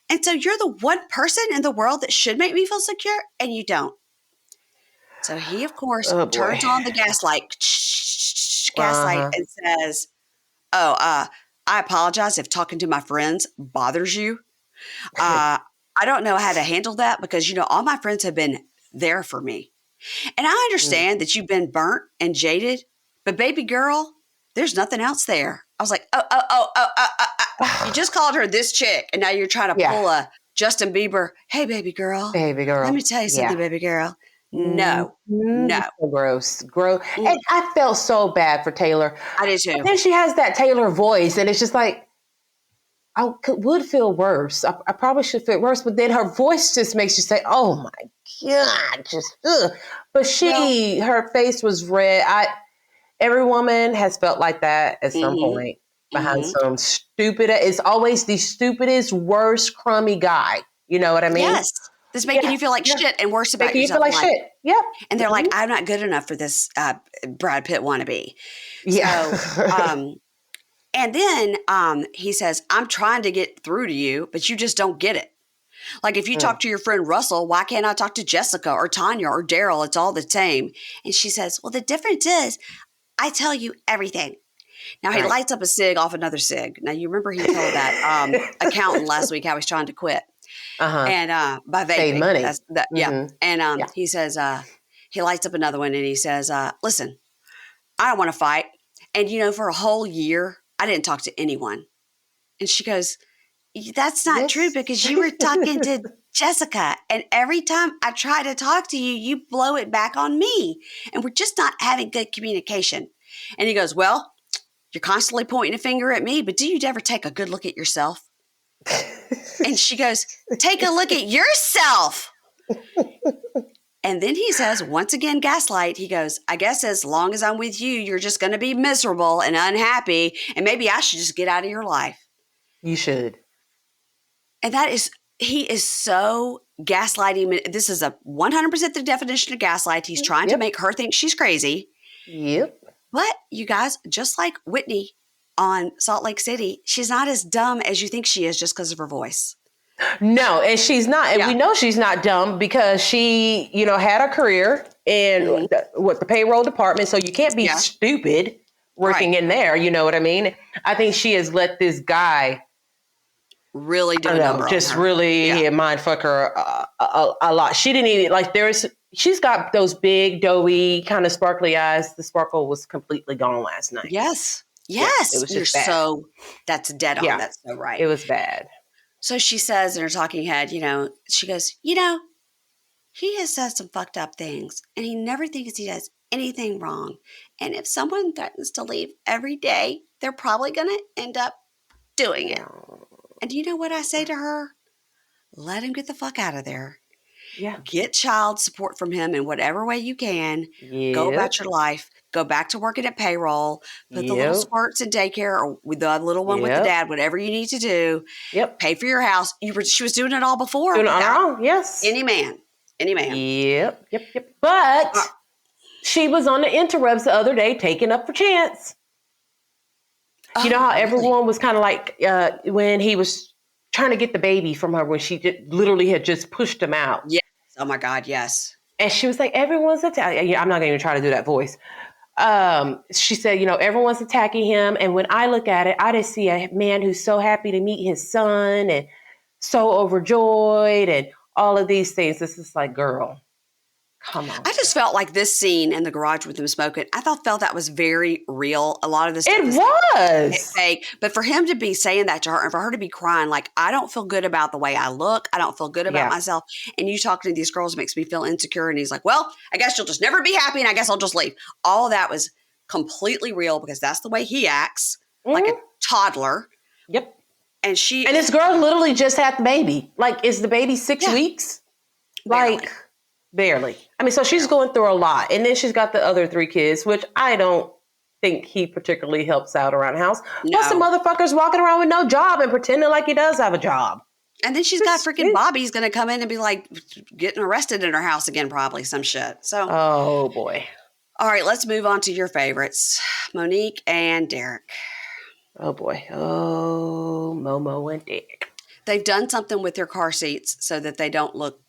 And so you're the one person in the world that should make me feel secure and you don't. So he, of course, turns on the gaslight and says, I apologize if talking to my friends bothers you. I don't know how to handle that because, you know, all my friends have been there for me. And I understand that you've been burnt and jaded, but baby girl, there's nothing else there. I was like, you just called her this chick and now you're trying to pull a Justin Bieber. Hey, baby girl. Let me tell you something, baby girl. No. So gross. And I felt so bad for Taylor. I did too. And then she has that Taylor voice and it's just like, I would feel worse. I probably should feel worse, but then her voice just makes you say, oh my God, just ugh. But her face was red. Every woman has felt like that at some point behind some stupid, it's always the stupidest, worst, crummy guy. You know what I mean? Yes. that's making you feel like shit and worse about making yourself. You feel like shit. Yep. And they're like, I'm not good enough for this Brad Pitt wannabe. Yeah. So, and then he says, I'm trying to get through to you, but you just don't get it. Like if you talk to your friend Russell, why can't I talk to Jessica or Tanya or Daryl? It's all the same. And she says, well, the difference is I tell you everything. Now he lights up a cig off another cig. Now you remember he told that accountant last week how he's trying to quit. And by vaping. Save money. Yeah. And he says, he lights up another one and he says, listen, I don't want to fight. And for a whole year, I didn't talk to anyone. And she goes, that's not true because you were talking to Jessica. And every time I try to talk to you, you blow it back on me. And we're just not having good communication. And he goes, well, you're constantly pointing a finger at me, but do you ever take a good look at yourself? And she goes, take a look at yourself. And then he says, once again, gaslight, he goes, I guess as long as I'm with you, you're just going to be miserable and unhappy. And maybe I should just get out of your life. You should. And he is so gaslighting. This is 100% the definition of gaslight. He's trying to make her think she's crazy. Yep. But you guys, just like Whitney on Salt Lake City, she's not as dumb as you think she is just because of her voice. No, and she's not. And we know she's not dumb because she, had a career in the payroll department. So you can't be stupid working in there. You know what I mean? I think she has let this guy really do a number just on her. really mind fuck her a lot. She didn't even she's got those big doughy kind of sparkly eyes. The sparkle was completely gone last night. Yes. It was just bad. That's dead on. That's so right. It was bad. So she says in her talking head, she goes, he has said some fucked up things and he never thinks he does anything wrong. And if someone threatens to leave every day, they're probably going to end up doing it. And you know what I say to her? Let him get the fuck out of there. Yeah. Get child support from him in whatever way you can. Yep. Go about your life. Go back to working at payroll. Put the little squirts in daycare or with the little one with the dad, whatever you need to do. Yep. Pay for your house. She was doing it all before. Doing it on her own, yes. Any man. Yep. But she was on the interwebs the other day taking up for Chance. You know how everyone was kind of like when he was trying to get the baby from her when she literally had just pushed him out. Yes. Oh my God, yes. And she was like, everyone's attacking. I'm not going to even try to do that voice. She said, everyone's attacking him. And when I look at it, I just see a man who's so happy to meet his son and so overjoyed and all of these things. This is like, girl, come on. I just felt like this scene in the garage with him smoking, I felt that was very real. A lot of this stuff was fake. But for him to be saying that to her and for her to be crying, like, I don't feel good about the way I look. I don't feel good about myself. And you talking to these girls makes me feel insecure. And he's like, well, I guess you'll just never be happy. And I guess I'll just leave. All of that was completely real because that's the way he acts, like a toddler. Yep. And this girl literally just had the baby. Like, is the baby 6 weeks? Barely. I mean, so she's going through a lot. And then she's got the other 3 kids, which I don't think he particularly helps out around the house. No. Plus the motherfucker's walking around with no job and pretending like he does have a job. And then she's got freaking Bobby's going to come in and be like getting arrested in her house again, probably some shit. So, oh boy. All right, let's move on to your favorites, Monique and Derek. Oh boy. Oh, Momo and Derek. They've done something with their car seats so that they don't look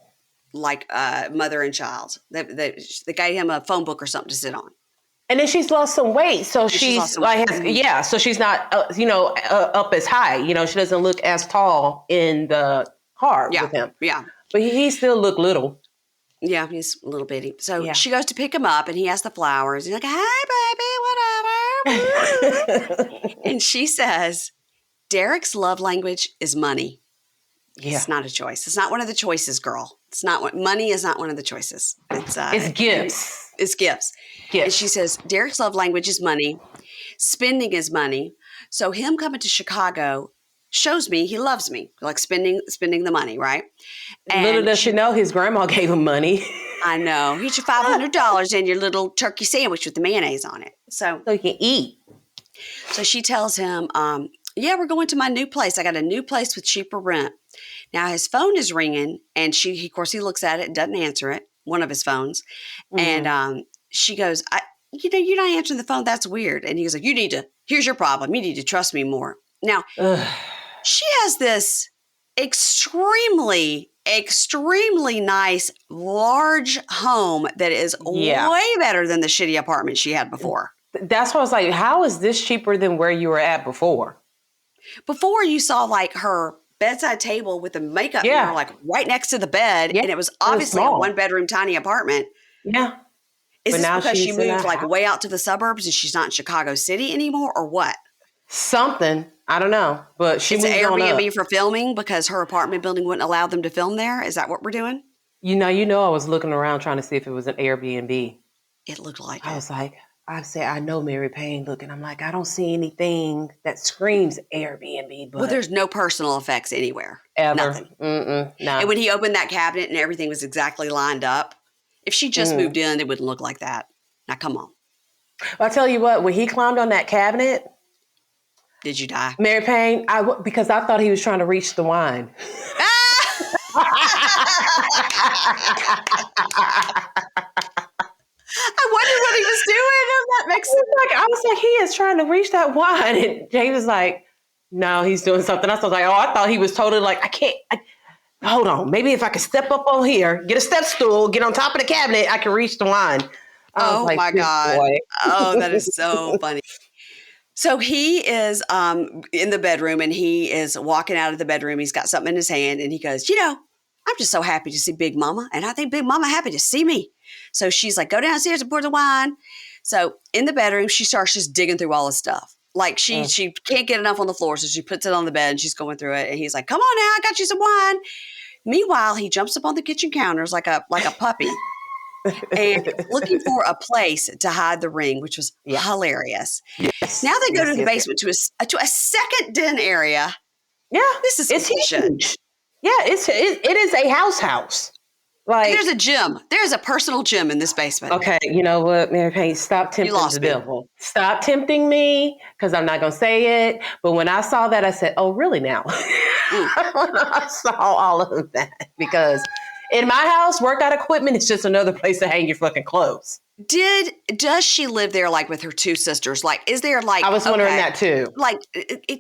like mother and child. They gave him a phone book or something to sit on. And then she's lost some weight. So she's like, so she's not, up as high. She doesn't look as tall in the car with him. Yeah. But he still look little. Yeah, he's a little bitty. So she goes to pick him up and he has the flowers. He's like, hey, baby, whatever. And she says, Derek's love language is money. Yeah. It's not a choice. It's not one of the choices, girl. It's not what money is not one of the choices. It's gifts. It's gifts. And she says, Derek's love language is money. Spending is money. So him coming to Chicago shows me he loves me, like spending the money, right? And little does she know his grandma gave him money. I know. Here's your $500 and your little turkey sandwich with the mayonnaise on it. So you can eat. So she tells him, we're going to my new place. I got a new place with cheaper rent. Now his phone is ringing, and of course, he looks at it and doesn't answer it. One of his phones, and she goes, you're not answering the phone. That's weird. And he goes like, here's your problem. You need to trust me more. Now, she has this extremely, extremely nice, large home that is way better than the shitty apartment she had before. That's why I was like, how is this cheaper than where you were at before? Before, you saw like her bedside table with the makeup mirror like right next to the bed, and it was obviously a 1-bedroom tiny apartment. Yeah. Is this because she moved like way out to the suburbs and she's not in Chicago City anymore, or what? Something. I don't know. But she moved on up. It's Airbnb for filming because her apartment building wouldn't allow them to film there? Is that what we're doing? You know, I was looking around trying to see if it was an Airbnb. It looked like it. I was like, I know Mary Payne looking. I'm like, I don't see anything that screams Airbnb. But well, there's no personal effects anywhere. Ever. Nothing. No. And when he opened that cabinet and everything was exactly lined up, if she just moved in, it wouldn't look like that. Now, come on. I'll tell you what, when he climbed on that cabinet. Did you die? Mary Payne, because I thought he was trying to reach the wine. I wondered what he was doing. That makes sense. I was like, he is trying to reach that wine. And Jay was like, no, he's doing something else. I was like, I thought he was totally like, hold on. Maybe if I could step up on here, get a step stool, get on top of the cabinet, I can reach the wine. Oh like, my God. Boy. Oh, that is so funny. So he is in the bedroom and he is walking out of the bedroom. He's got something in his hand and he goes, I'm just so happy to see Big Mama. And I think Big Mama happy to see me. So she's like, go downstairs and pour the wine. So in the bedroom, she starts just digging through all his stuff. Like she can't get enough on the floor. So she puts it on the bed and she's going through it. And he's like, come on now, I got you some wine. Meanwhile, he jumps up on the kitchen counters like a puppy and looking for a place to hide the ring, which was hilarious. Yes. Now they go to the basement to a second den area. Yeah. This is huge. Yeah, it is a house. Like, and there's a gym. There's a personal gym in this basement. Okay, you know what, Mary Payne? Stop tempting the devil. Stop tempting me, because I'm not going to say it. But when I saw that, I said, oh, really now? When I saw all of that. Because in my house, workout equipment is just another place to hang your fucking clothes. Does she live there like with her two sisters? Like, is there like... I was wondering that too. Like,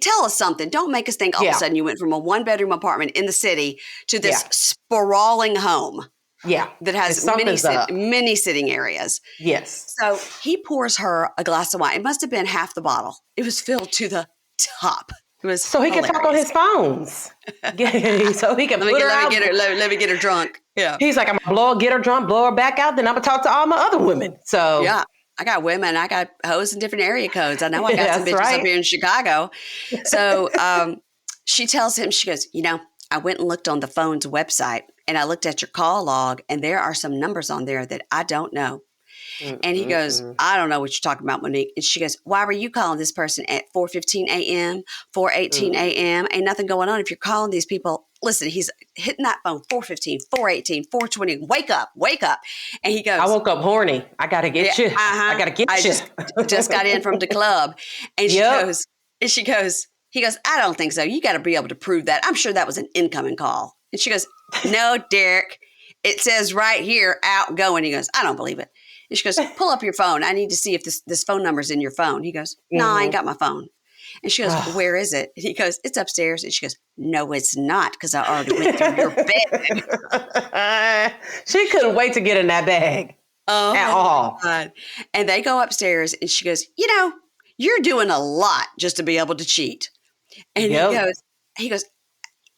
tell us something. Don't make us think all of a sudden you went from a 1-bedroom apartment in the city to this sprawling home. Yeah. That has many sitting areas. Yes. So he pours her a glass of wine. It must have been half the bottle. It was filled to the top. It was so he can talk on his phones. So he can let me get her drunk. Yeah. He's like, I'm gonna get her drunk, blow her back out, then I'm gonna talk to all my other women. So yeah. I got women. I got hoes in different area codes. I know I got some bitches up here in Chicago. So she tells him, she goes, I went and looked on the phone's website and I looked at your call log and there are some numbers on there that I don't know. And he goes, I don't know what you're talking about, Monique. And she goes, why were you calling this person at 4:15 a.m., 4:18 a.m.? Ain't nothing going on. If you're calling these people, listen, he's hitting that phone 4:15, 4:18, 4:20. Wake up. And he goes, I woke up horny. I got to get you. I got to get you. Just got in from the club. And he goes, I don't think so. You got to be able to prove that. I'm sure that was an incoming call. And she goes, no, Derek, it says right here, outgoing. He goes, I don't believe it. And she goes, pull up your phone. I need to see if this phone number's in your phone. He goes, no, I ain't got my phone. And she goes, where is it? And he goes, it's upstairs. And she goes, no, it's not, because I already went through your bed. She couldn't wait to get in that bag at all. God. And they go upstairs and she goes, you're doing a lot just to be able to cheat. And he goes,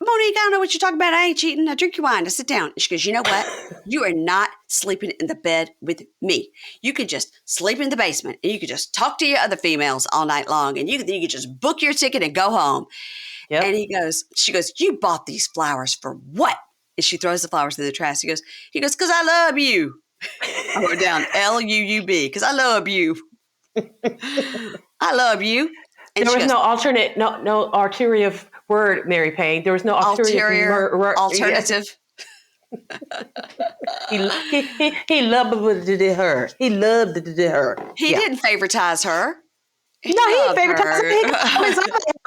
Monique, I don't know what you're talking about. I ain't cheating. I drink your wine. I sit down. And she goes, you know what? You are not sleeping in the bed with me. You can just sleep in the basement and you can just talk to your other females all night long. And you can just book your ticket and go home. Yep. And she goes, you bought these flowers for what? And she throws the flowers in the trash. He goes, because I love you. I wrote down LUUB, because I love you. I love you. And there was no ulterior word, Mary Payne. There was no ulterior alternative. He loved her. He loved her. He didn't favoritize her. He didn't favoritize her.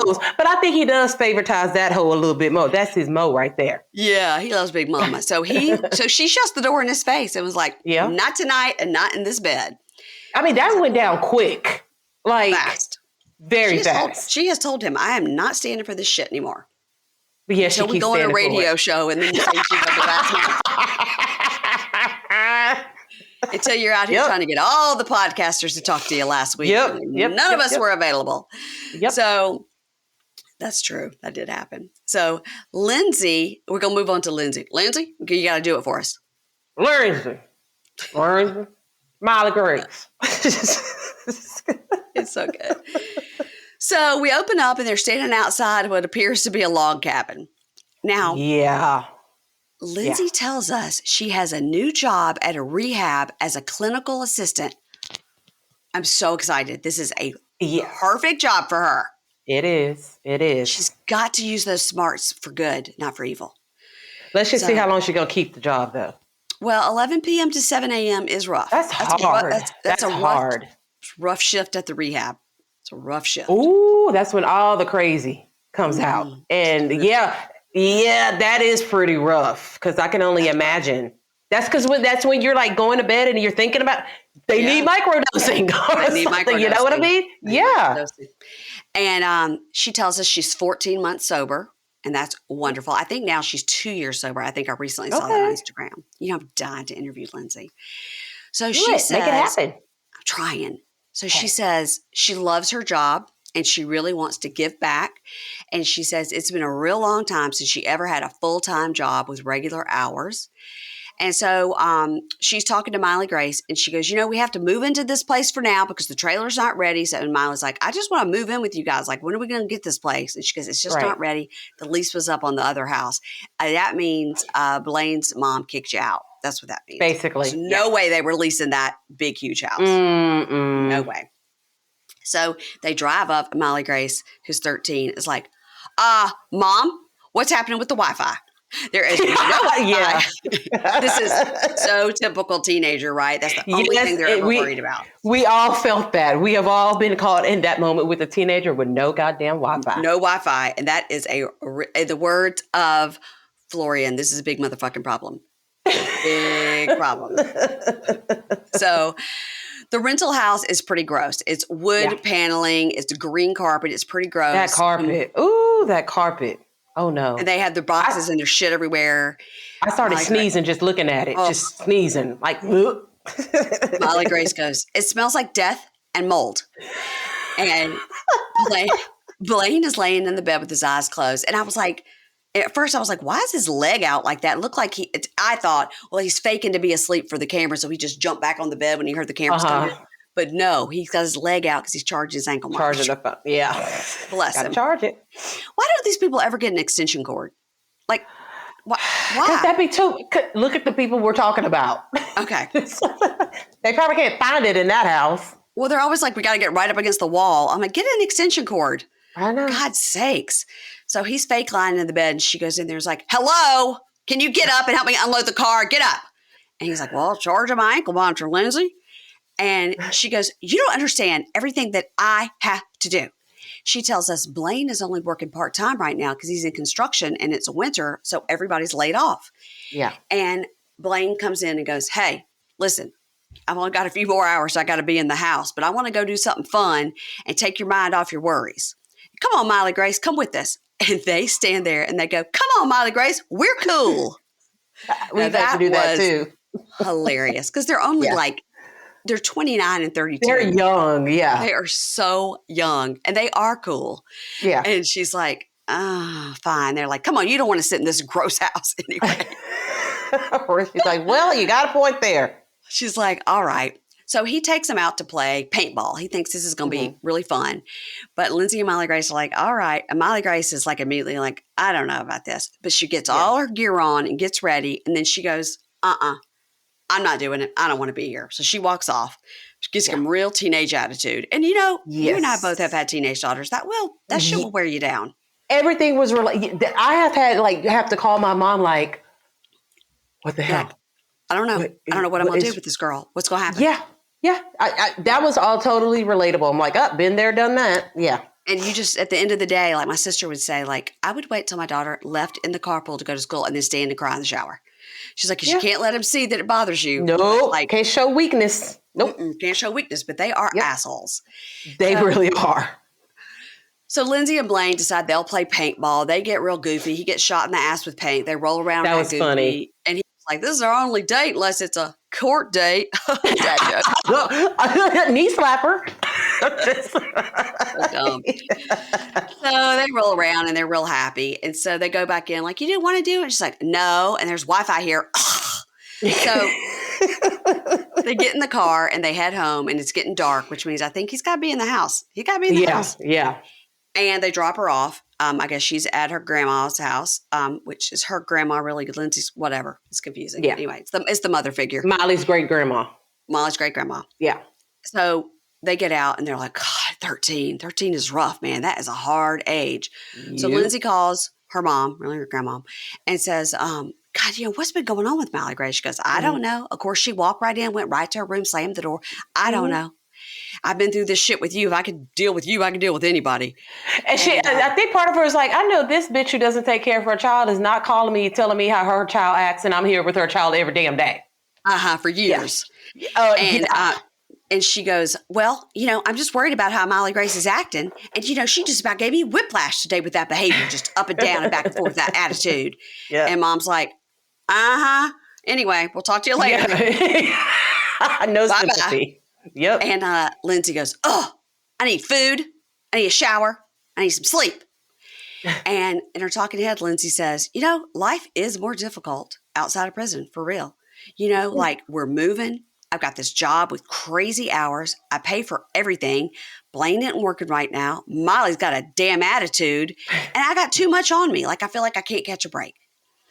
knows? But I think he does favoritize that hoe a little bit more. That's his Mo right there. Yeah, he loves Big Mama. So she shuts the door in his face and was like, not tonight and not in this bed. I mean, that went down quick. Like, fast. Very fast. She has told him, I am not standing for this shit anymore. But yeah, until we go on a radio show and then you think she's the last man. Until you're out here trying to get all the podcasters to talk to you last week. None of us were available. So that's true. That did happen. So Lindsey, we're going to move on to Lindsey. Lindsey, you got to do it for us. Lindsey. Miley Grace. It's so good. So we open up and they're standing outside what appears to be a log cabin. Now, Lindsey tells us she has a new job at a rehab as a clinical assistant. I'm so excited. This is a perfect job for her. It is. She's got to use those smarts for good, not for evil. Let's just see how long she's going to keep the job, though. Well, 11 p.m. to 7 a.m. is rough. That's hard. That's hard. Rough shift at the rehab. It's a rough shift. Ooh, that's when all the crazy comes out. And that is pretty rough because I can only imagine. That's because that's when you're like going to bed and you're thinking about they need microdosing. They need microdosing. You know what I mean? And she tells us she's 14 months sober, and that's wonderful. I think now she's 2 years sober. I think I recently saw that on Instagram. I'm dying to interview Lindsey. So she says, make it happen. I'm trying. So she says she loves her job and she really wants to give back. And she says it's been a real long time since she ever had a full-time job with regular hours. And so she's talking to Miley Grace and she goes, we have to move into this place for now because the trailer's not ready. So and Miley's like, I just want to move in with you guys. Like, when are we going to get this place? And she goes, it's just not ready. The lease was up on the other house. That means Blaine's mom kicked you out. That's what that means. Basically. There's no way they were leasing that big, huge house. No way. So they drive up. Miley Grace, who's 13, is like, Mom, what's happening with the Wi-Fi? There is no Wi-Fi. This is so typical teenager, right? That's the only thing they're ever worried about. We all felt that. We have all been caught in that moment with a teenager with no goddamn Wi-Fi. No Wi-Fi. And that is the words of Florian. This is a big motherfucking problem. Big problem. So the rental house is pretty gross. It's wood paneling. It's green carpet. It's pretty gross. That carpet. Ooh, that carpet. Oh, no. And they have their boxes and their shit everywhere. I started sneezing just looking at it. Just sneezing. Like, Miley Grace goes, it smells like death and mold. And Blaine is laying in the bed with his eyes closed. And I was like, at first I was like, why is his leg out like that? It looked like I thought, well, he's faking to be asleep for the camera. So he just jumped back on the bed when he heard the cameras coming. But no, he's got his leg out because he's charged his ankle. Charging the phone. Yeah. Bless him. Charge it. Why don't these people ever get an extension cord? Like, why? Because that'd be too. Look at the people we're talking about. Okay. They probably can't find it in that house. Well, they're always like, we got to get right up against the wall. I'm like, get an extension cord. I know. God's sakes. So he's fake lying in the bed and she goes in there and is like, hello, can you get up and help me unload the car? Get up. And he's like, well, charge of my ankle monitor, Lindsey. And she goes, you don't understand everything that I have to do. She tells us Blaine is only working part-time right now because he's in construction and it's winter, so everybody's laid off. Yeah. And Blaine comes in and goes, hey, listen, I've only got a few more hours, so I got to be in the house, but I want to go do something fun and take your mind off your worries. Come on, Miley Grace, come with us. And they stand there and they go, come on, Miley Grace, we're cool. We've had to do that too. Hilarious because they're only they're 29 and 32. They're young, yeah. They are so young, and they are cool. Yeah. And she's like, fine. They're like, come on, you don't want to sit in this gross house anyway. Or she's like, well, you got a point there. She's like, all right. So he takes them out to play paintball. He thinks this is going to be really fun. But Lindsey and Miley Grace are like, all right. And Miley Grace is like immediately like, I don't know about this. But she gets all her gear on and gets ready. And then she goes, I'm not doing it. I don't want to be here. So she walks off. She gets some real teenage attitude. And you and I both have had teenage daughters. That shit will wear you down. Everything was I have to call my mom like, what the hell? I don't know. I don't know what I'm going to do with this girl. What's going to happen? Yeah. Yeah. That was all totally relatable. I'm like, been there, done that. Yeah. And you just, at the end of the day, like my sister would say, like, I would wait till my daughter left in the carpool to go to school and then stand and cry in the shower. She's like, because you can't let them see that it bothers you. Nope. Like, can't show weakness. Nope. Can't show weakness, but they are assholes. They really are. So Lindsey and Blaine decide they'll play paintball. They get real goofy. He gets shot in the ass with paint. They roll around. That was goofy. Funny. And he's like, this is our only date unless it's a court date. Knee slapper. So dumb. So they roll around and they're real happy. And so they go back in like, you didn't want to do it? And she's like, no. And there's Wi-Fi here. So they get in the car and they head home and it's getting dark, which means I think he's got to be in the house. He got to be in the house. Yeah. And they drop her off. I guess she's at her grandma's house, which is her grandma, really. Lindsey's, whatever. It's confusing. Yeah. Anyway, it's the mother figure. Molly's great grandma. Yeah. So they get out and they're like, God, 13. 13 is rough, man. That is a hard age. Yep. So Lindsey calls her mom, really her grandmom, and says, God, what's been going on with Molly Gray? She goes, I don't know. Of course, she walked right in, went right to her room, slammed the door. I don't know. I've been through this shit with you. If I could deal with you, I can deal with anybody. And I think part of her is like, I know this bitch who doesn't take care of her child is not calling me, telling me how her child acts, and I'm here with her child every damn day. For years. And she goes, well, I'm just worried about how Molly Grace is acting. And, she just about gave me whiplash today with that behavior, just up and down and back and forth, that attitude. Yeah. And mom's like, anyway, we'll talk to you later. Yeah. No sympathy. Yep. And Lindsey goes, I need food. I need a shower. I need some sleep. And in her talking head, Lindsey says, life is more difficult outside of prison, for real. Like we're moving. I've got this job with crazy hours. I pay for everything. Blaine isn't working right now. Molly's got a damn attitude. And I got too much on me. Like I feel like I can't catch a break.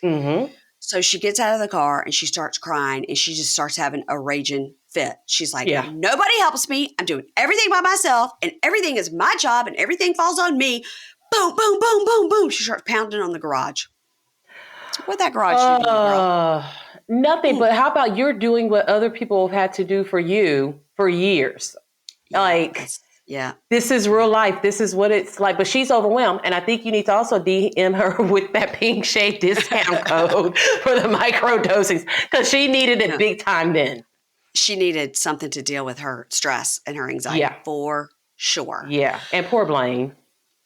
Mm-hmm. So she gets out of the car and she starts crying and she just starts having a raging fit. She's like, nobody helps me. I'm doing everything by myself and everything is my job and everything falls on me. Boom, boom, boom, boom, boom. She starts pounding on the garage. What that garage do, girl? Nothing, but how about you're doing what other people have had to do for you for years? This is real life. This is what it's like. But she's overwhelmed. And I think you need to also DM her with that pink shade discount code for the micro dosings because she needed it big time then. She needed something to deal with her stress and her anxiety for sure. Yeah. And poor Blaine.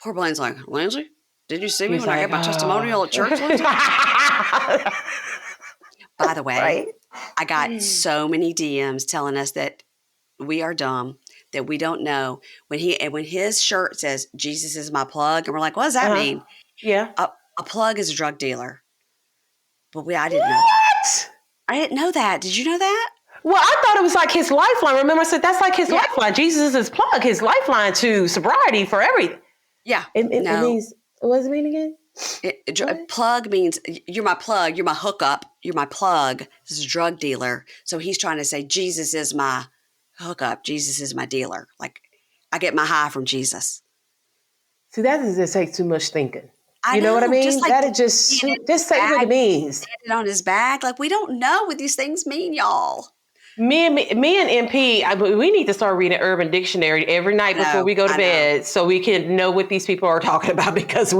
Poor Blaine's like, Lindsey, did you see me when I gave my testimonial at church? By the way, I got so many DMs telling us that we are dumb, that we don't know. When his shirt says, Jesus is my plug, and we're like, what does that mean? Yeah. A plug is a drug dealer. But I didn't know that. I didn't know that. Did you know that? Well, I thought it was like his lifeline. Remember I said that's like his lifeline. Jesus is his plug, his lifeline to sobriety for everything. Yeah. It means, what does it mean again? Plug means you're my plug, you're my hookup, you're my plug. This is a drug dealer. So he's trying to say Jesus is my hookup, Jesus is my dealer. Like I get my high from Jesus. See, that doesn't take too much thinking. You know what I mean? Just like that just say what it means. Standing on his back. Like we don't know what these things mean, y'all. Me and MP, we need to start reading Urban Dictionary every night before we go to bed so we can know what these people are talking about because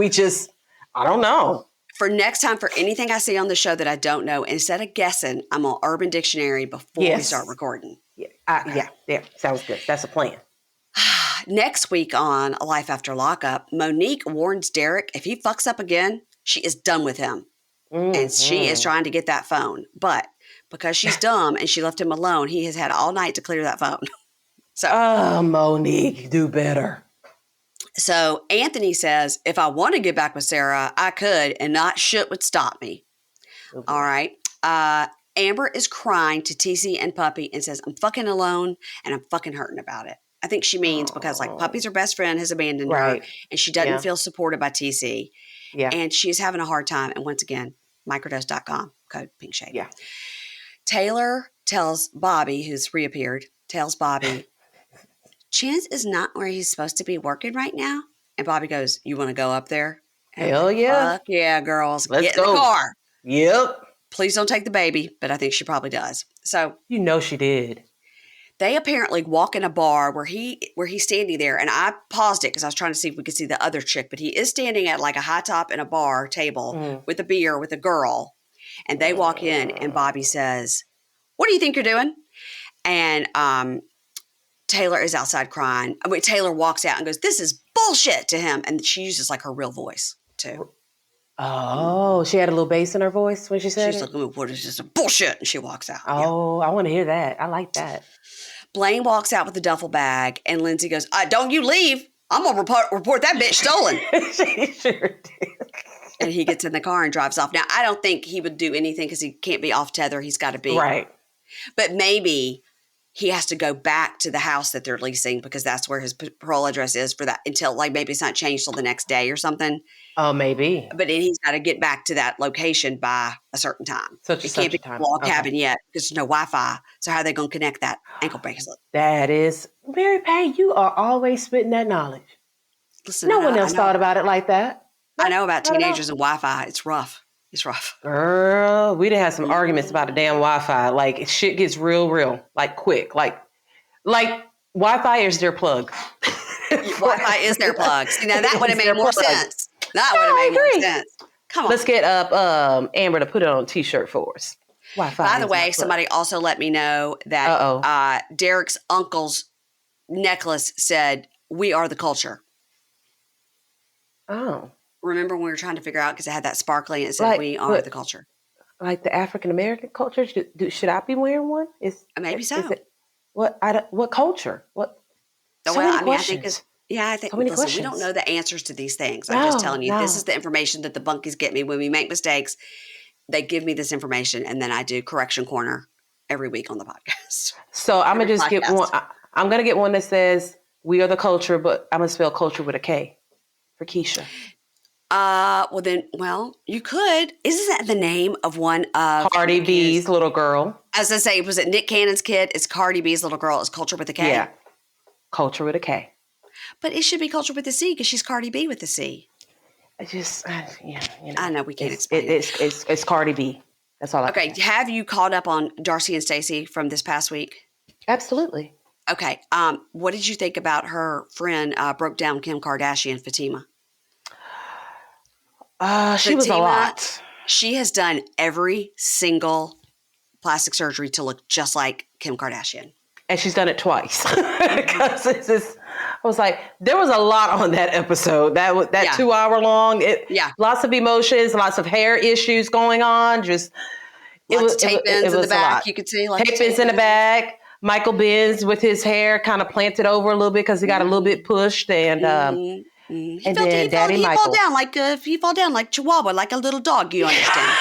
I don't know. For next time, for anything I see on the show that I don't know, instead of guessing, I'm on Urban Dictionary before we start recording. Yeah. Sounds good. That's a plan. Next week on Life After Lockup, Monique warns Derek if he fucks up again, she is done with him. Mm-hmm. And she is trying to get that phone. But because she's dumb and she left him alone, he has had all night to clear that phone. So, Monique, do better. So Anthony says, if I want to get back with Sara, I could, and not shit would stop me. Okay. All right. Amber is crying to TC and Puppy and says, I'm fucking alone and I'm fucking hurting about it. I think she means because like Puppy's her best friend has abandoned her and she doesn't feel supported by TC. Yeah. And she's having a hard time. And once again, microdose.com, code pink shade. Yeah. Tayler tells Bobby, who's reappeared, Chance is not where he's supposed to be working right now. And Bobby goes, you want to go up there? And hell yeah. Fuck yeah, girls. Let's get in the car. Yep. Please don't take the baby, but I think she probably does. So she did. They apparently walk in a bar where he's standing there, and I paused it because I was trying to see if we could see the other chick, but he is standing at like a high top in a bar table with a beer with a girl, and they walk in, and Bobby says, "What do you think you're doing?" And Tayler is outside crying. I mean, Tayler walks out and goes, "This is bullshit" to him, and she uses like her real voice too. Oh, she had a little bass in her voice when she said She's it? like, "What is this bullshit?" And she walks out. Oh, yeah. I want to hear that. I like that. Blaine walks out with the duffel bag, and Lindsey goes, "Don't you leave. I'm going to report that bitch stolen." She sure did. And he gets in the car and drives off. Now, I don't think he would do anything because he can't be off tether. He's got to be. Right. But maybe he has to go back to the house that they're leasing because that's where his parole address is for that until like maybe it's not changed till the next day or something. Oh, maybe. But then he's got to get back to that location by a certain time. It can't be a log cabin yet because there's no Wi-Fi. So how are they going to connect that ankle bracelet? That is Mary Payne. You are always spitting that knowledge. Listen, no one else thought about it like that. I know about teenagers and Wi-Fi. It's rough. It's rough. Girl, we done had some arguments about the damn Wi-Fi. Like shit gets real, like quick. Like Wi-Fi is their plug. Wi-Fi is their plug. See, now that would have made more sense. That would have made more sense. Come on. Let's get up Amber to put it on a t-shirt for us. Wi-Fi. By the way, somebody also let me know that Derek's uncle's necklace said, "We are the culture." Oh. Remember when we were trying to figure out because it had that sparkly and it said, "We are the culture." Like the African American culture? Should I be wearing one? Maybe so. Is it, what culture? What? So many questions. I think listen, we don't know the answers to these things. I'm just telling you, this is the information that the bunkies get me when we make mistakes. They give me this information, and then I do correction corner every week on the podcast. So I'm gonna just get one. I'm gonna get one that says "We are the culture," but I'm gonna spell culture with a K for Keisha. You could. Isn't that the name of one of Cardi B's little girl? As I say, was it Nick Cannon's kid? It's Cardi B's little girl. It's culture with a K. Yeah, culture with a K. But it should be culture with a C because she's Cardi B with a C. I know we can't explain. It's Cardi B. That's all. Okay, have you caught up on Darcy and Stacey from this past week? Absolutely. Okay. What did you think about her friend broke down Kim Kardashian, Fatima? She was a lot. She has done every single plastic surgery to look just like Kim Kardashian. And she's done it twice. Because it's just, I was like, there was a lot on that episode. That 2 hour long. Lots of emotions, lots of hair issues going on. Just lots of tape ins in the back. You could see tape ins in the back. Michael Benz with his hair kind of planted over a little bit because he got a little bit pushed. And he fall down like Chihuahua, like a little dog. You understand?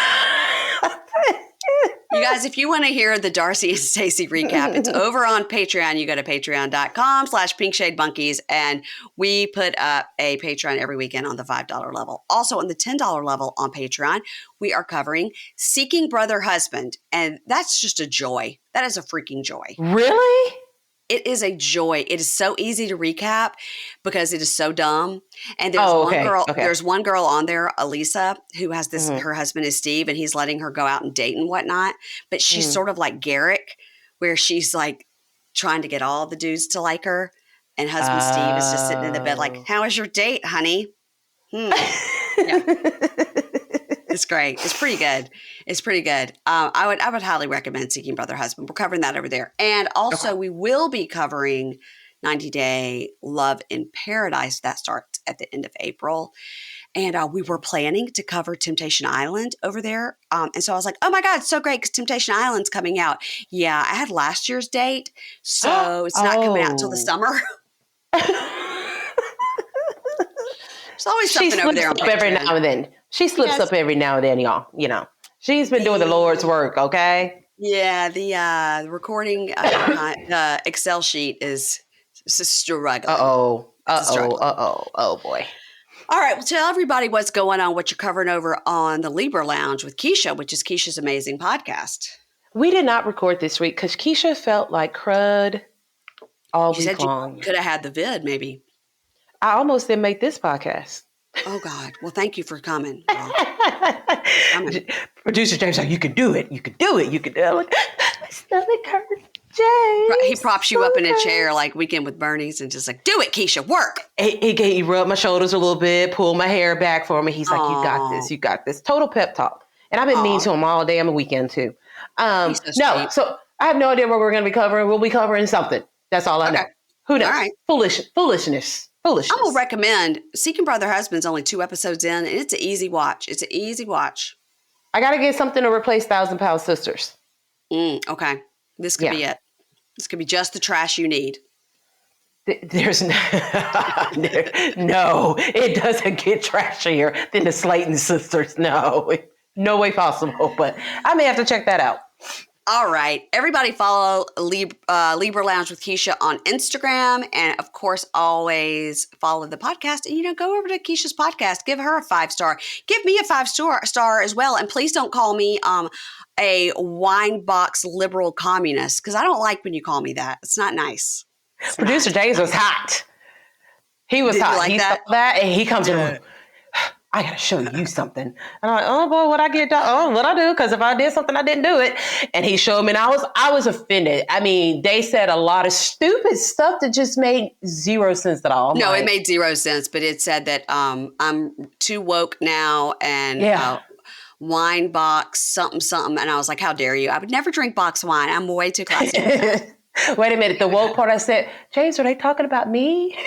You guys, if you want to hear the Darcy and Stacey recap, it's over on Patreon. You go to patreon.com/pinkshademonkeys, and we put up a Patreon every weekend on the $5 level. Also on the $10 level on Patreon, we are covering Seeking Brother Husband, and that's just a joy. That is a freaking joy. Really? It is a joy. It is so easy to recap because it is so dumb. And there's there's one girl on there, Elisa, who has this, her husband is Steve, and he's letting her go out and date and whatnot. But she's sort of like Garrick, where she's like trying to get all the dudes to like her. And husband Steve is just sitting in the bed like, "How was your date, honey?" It's great. It's pretty good. It's pretty good. I would highly recommend Seeking Brother Husband. We're covering that over there. And also we will be covering 90 Day Love in Paradise. That starts at the end of April. And we were planning to cover Temptation Island over there. And so I was like, oh my God, it's so great because Temptation Island's coming out. Yeah, I had last year's date. So it's not coming out until the summer. There's always something over there on Patreon. Every now and then. She slips up every now and then, y'all. You know, she's been doing the Lord's work, okay? Yeah, the recording Excel sheet is struggling. Oh, boy. All right, well, tell everybody what's going on, what you're covering over on the Libra Lounge with Keisha, which is Keisha's amazing podcast. We did not record this week because Keisha felt like crud all week long. You could have had the vid, maybe. I almost didn't make this podcast. Oh, God. Well, thank you for coming. Producer James like, you can do it. You can do it. You can do it. My stomach hurts. He props you up in a chair like Weekend with Bernie's and just like, do it, Keisha, work. He rubbed my shoulders a little bit, pulled my hair back for me. He's like, you got this, you got this. Total pep talk. And I've been mean to him all day on the weekend too. So I have no idea what we're going to be covering. We'll be covering something. That's all I know. Who knows? All right. Foolishness. I'm going to recommend Seeking Brother Husband's only 2 episodes in, and it's an easy watch. I got to get something to replace 1,000 Pound Sisters. Okay. This could be it. This could be just the trash you need. There's no, it doesn't get trashier than the Slayton sisters. No way possible, but I may have to check that out. All right. Everybody follow Libra Lounge with Keisha on Instagram. And of course, always follow the podcast. And, go over to Keisha's podcast. Give her a 5-star. Give me a 5-star as well. And please don't call me a wine box liberal communist, because I don't like when you call me that. It's not nice. Producer James was hot. He was hot. Like he saw that and he comes in. I got to show you something. And I'm like, oh boy, what I get done? Oh, what I do? Because if I did something, I didn't do it. And he showed me, and I was offended. I mean, they said a lot of stupid stuff that just made zero sense at all. No, it made zero sense. But it said that I'm too woke now, and wine box something. And I was like, how dare you? I would never drink box wine. I'm way too classy. Wait a minute. The woke part, I said, James, are they talking about me?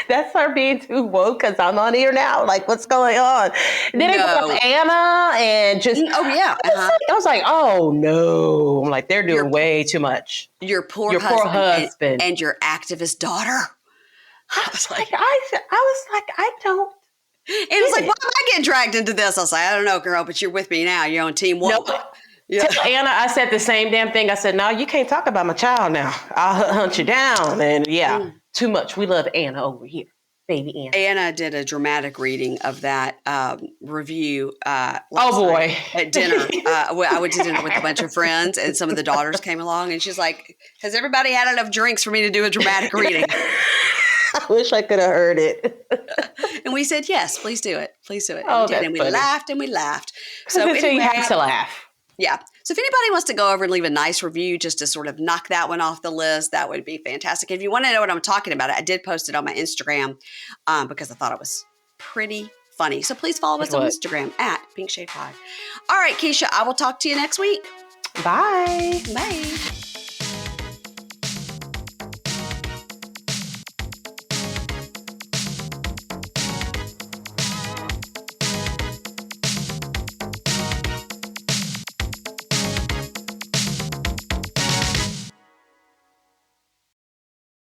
That's her being too woke because I'm on here now. Like, what's going on? And then it was Anna and just... Oh, yeah. I was like, oh, no. I'm like, they're doing way too much. Your poor husband. And your activist daughter. I was like, I don't... And it's like, why am I getting dragged into this? I was like, I don't know, girl, but you're with me now. You're on team woke. Nope. Yeah. Tell Anna, I said the same damn thing. I said, no, you can't talk about my child now. I'll hunt you down. And too much. We love Anna over here. Baby Anna. Anna did a dramatic reading of that review last night at dinner. I went to dinner with a bunch of friends, and some of the daughters came along, and she's like, has everybody had enough drinks for me to do a dramatic reading? I wish I could have heard it. And we said, yes, please do it. Please do it. Oh, and we laughed and we laughed. So anyway, you have to laugh. Yeah. So if anybody wants to go over and leave a nice review just to sort of knock that one off the list, that would be fantastic. If you want to know what I'm talking about, I did post it on my Instagram because I thought it was pretty funny. So please follow us on Instagram at PinkShadePod. All right, Keisha, I will talk to you next week. Bye. Bye.